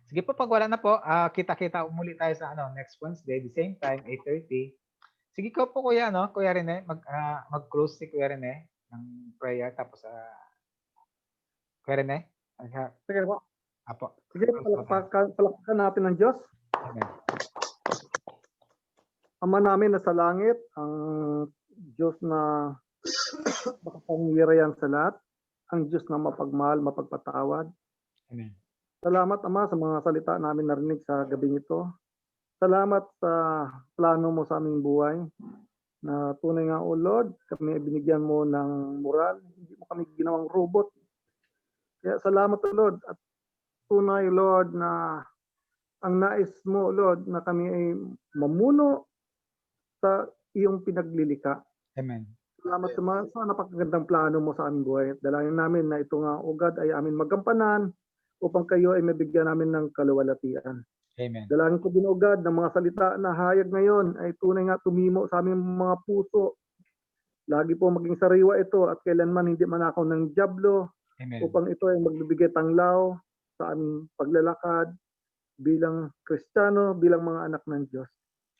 Sige po, pag wala na po, kita-kita muli tayo sa next Wednesday, the same time, 8:30. Sige ko po Kuya, Kuya Rene, mag-close si Kuya Rene ng prayer tapos Kuya Rene. Sige po. Apo. Sige, palakpakan natin ng Diyos. Amen. Ama namin na sa langit, ang Diyos na makapangyarihan sa lahat. ang Diyos na mapagmahal, mapagpatawad. Amen. Salamat, Ama, sa mga salita namin narinig sa gabing ito. Salamat sa plano mo sa aming buhay. Na tunay nga, O Lord, kami ay binigyan mo ng moral. Hindi mo kami ginawang robot. Kaya salamat, O Lord. At tunay, Lord, na ang nais mo, Lord, na kami ay mamuno sa iyong pinaglilika. Amen. Salamat sa napakagandang plano mo sa aming buhay. Dalangin namin na ito nga, O God, ay amin magampanan upang kayo ay mabigyan namin ng kaluwalhatian. Amen. Dalangin ko din, O God, ng mga salita na hayag ngayon ay tunay nga tumimo sa aming mga puso. Lagi po maging sariwa ito at kailanman hindi manakaw ng dyablo Amen. upang ito ay magbibigay tanglaw sa aming paglalakad bilang Kristiyano, bilang mga anak ng Diyos.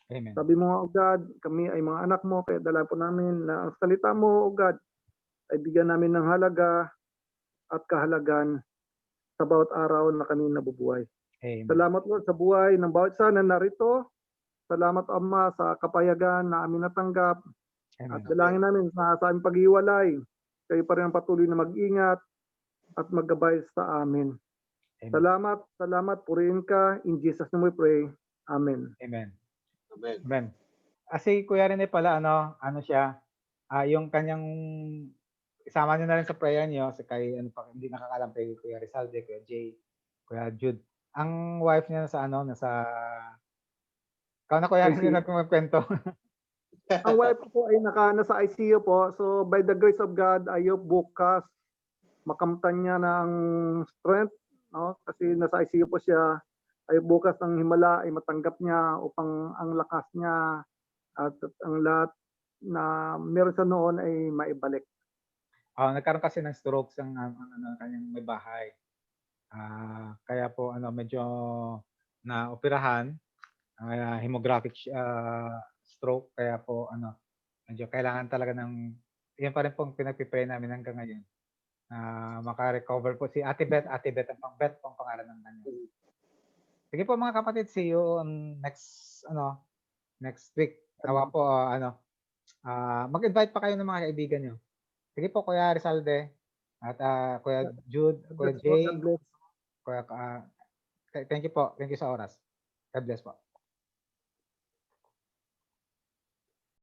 Amen. Sabi mo nga, O God, kami ay mga anak mo, kaya dala po namin na ang salita mo, O God, ay bigyan namin ng halaga at kahalagan sa bawat araw na kami nabubuhay. Amen. Salamat, Lord, sa buhay ng bawat isa na narito. Salamat, Ama, sa kapayagan na amin natanggap. At Amen. dalangin namin sa aming pag-iwalay, kayo pa rin ang patuloy na mag-ingat at maggabay sa amin. Amen. Salamat, purihin ka. In Jesus' name we pray. Amen. Amen. Amen. Amen. Si Kuya Rene pala, ano siya, yung kanyang, isama niyo na rin sa prayer niyo, kay, hindi nakakalam, kay Kuya Rizalde, Kuya Jay, Kuya Jude. Ang wife niya nasa, ikaw na Kuya Rene ICU. nagkwento. Ang wife ko po ay nasa ICU po. So by the grace of God, ayo bukas makamtan niya ng strength, no? Kasi nasa ICU po siya. Ay bukas ng himala ay matanggap niya upang ang lakas niya at ang lahat na meron sa noon ay maibalik. Nagkaroon kasi ng stroke ang kanyang may bahay. Kaya po medyo naoperahan, hemorrhagic stroke, kaya po medyo kailangan talaga ng, yan pa rin pong pinagpipray namin hanggang ngayon na maka-recover po si Ate Beth ang pangalan ng kanya. Sige po mga kapatid, see you on next week. Awa po mag-invite pa kayo ng mga kaibigan niyo. Sige po Kuya Rizalde at Kuya Jude, Kuya Jay, God bless. Kuya thank you po. Thank you sa oras. God bless po.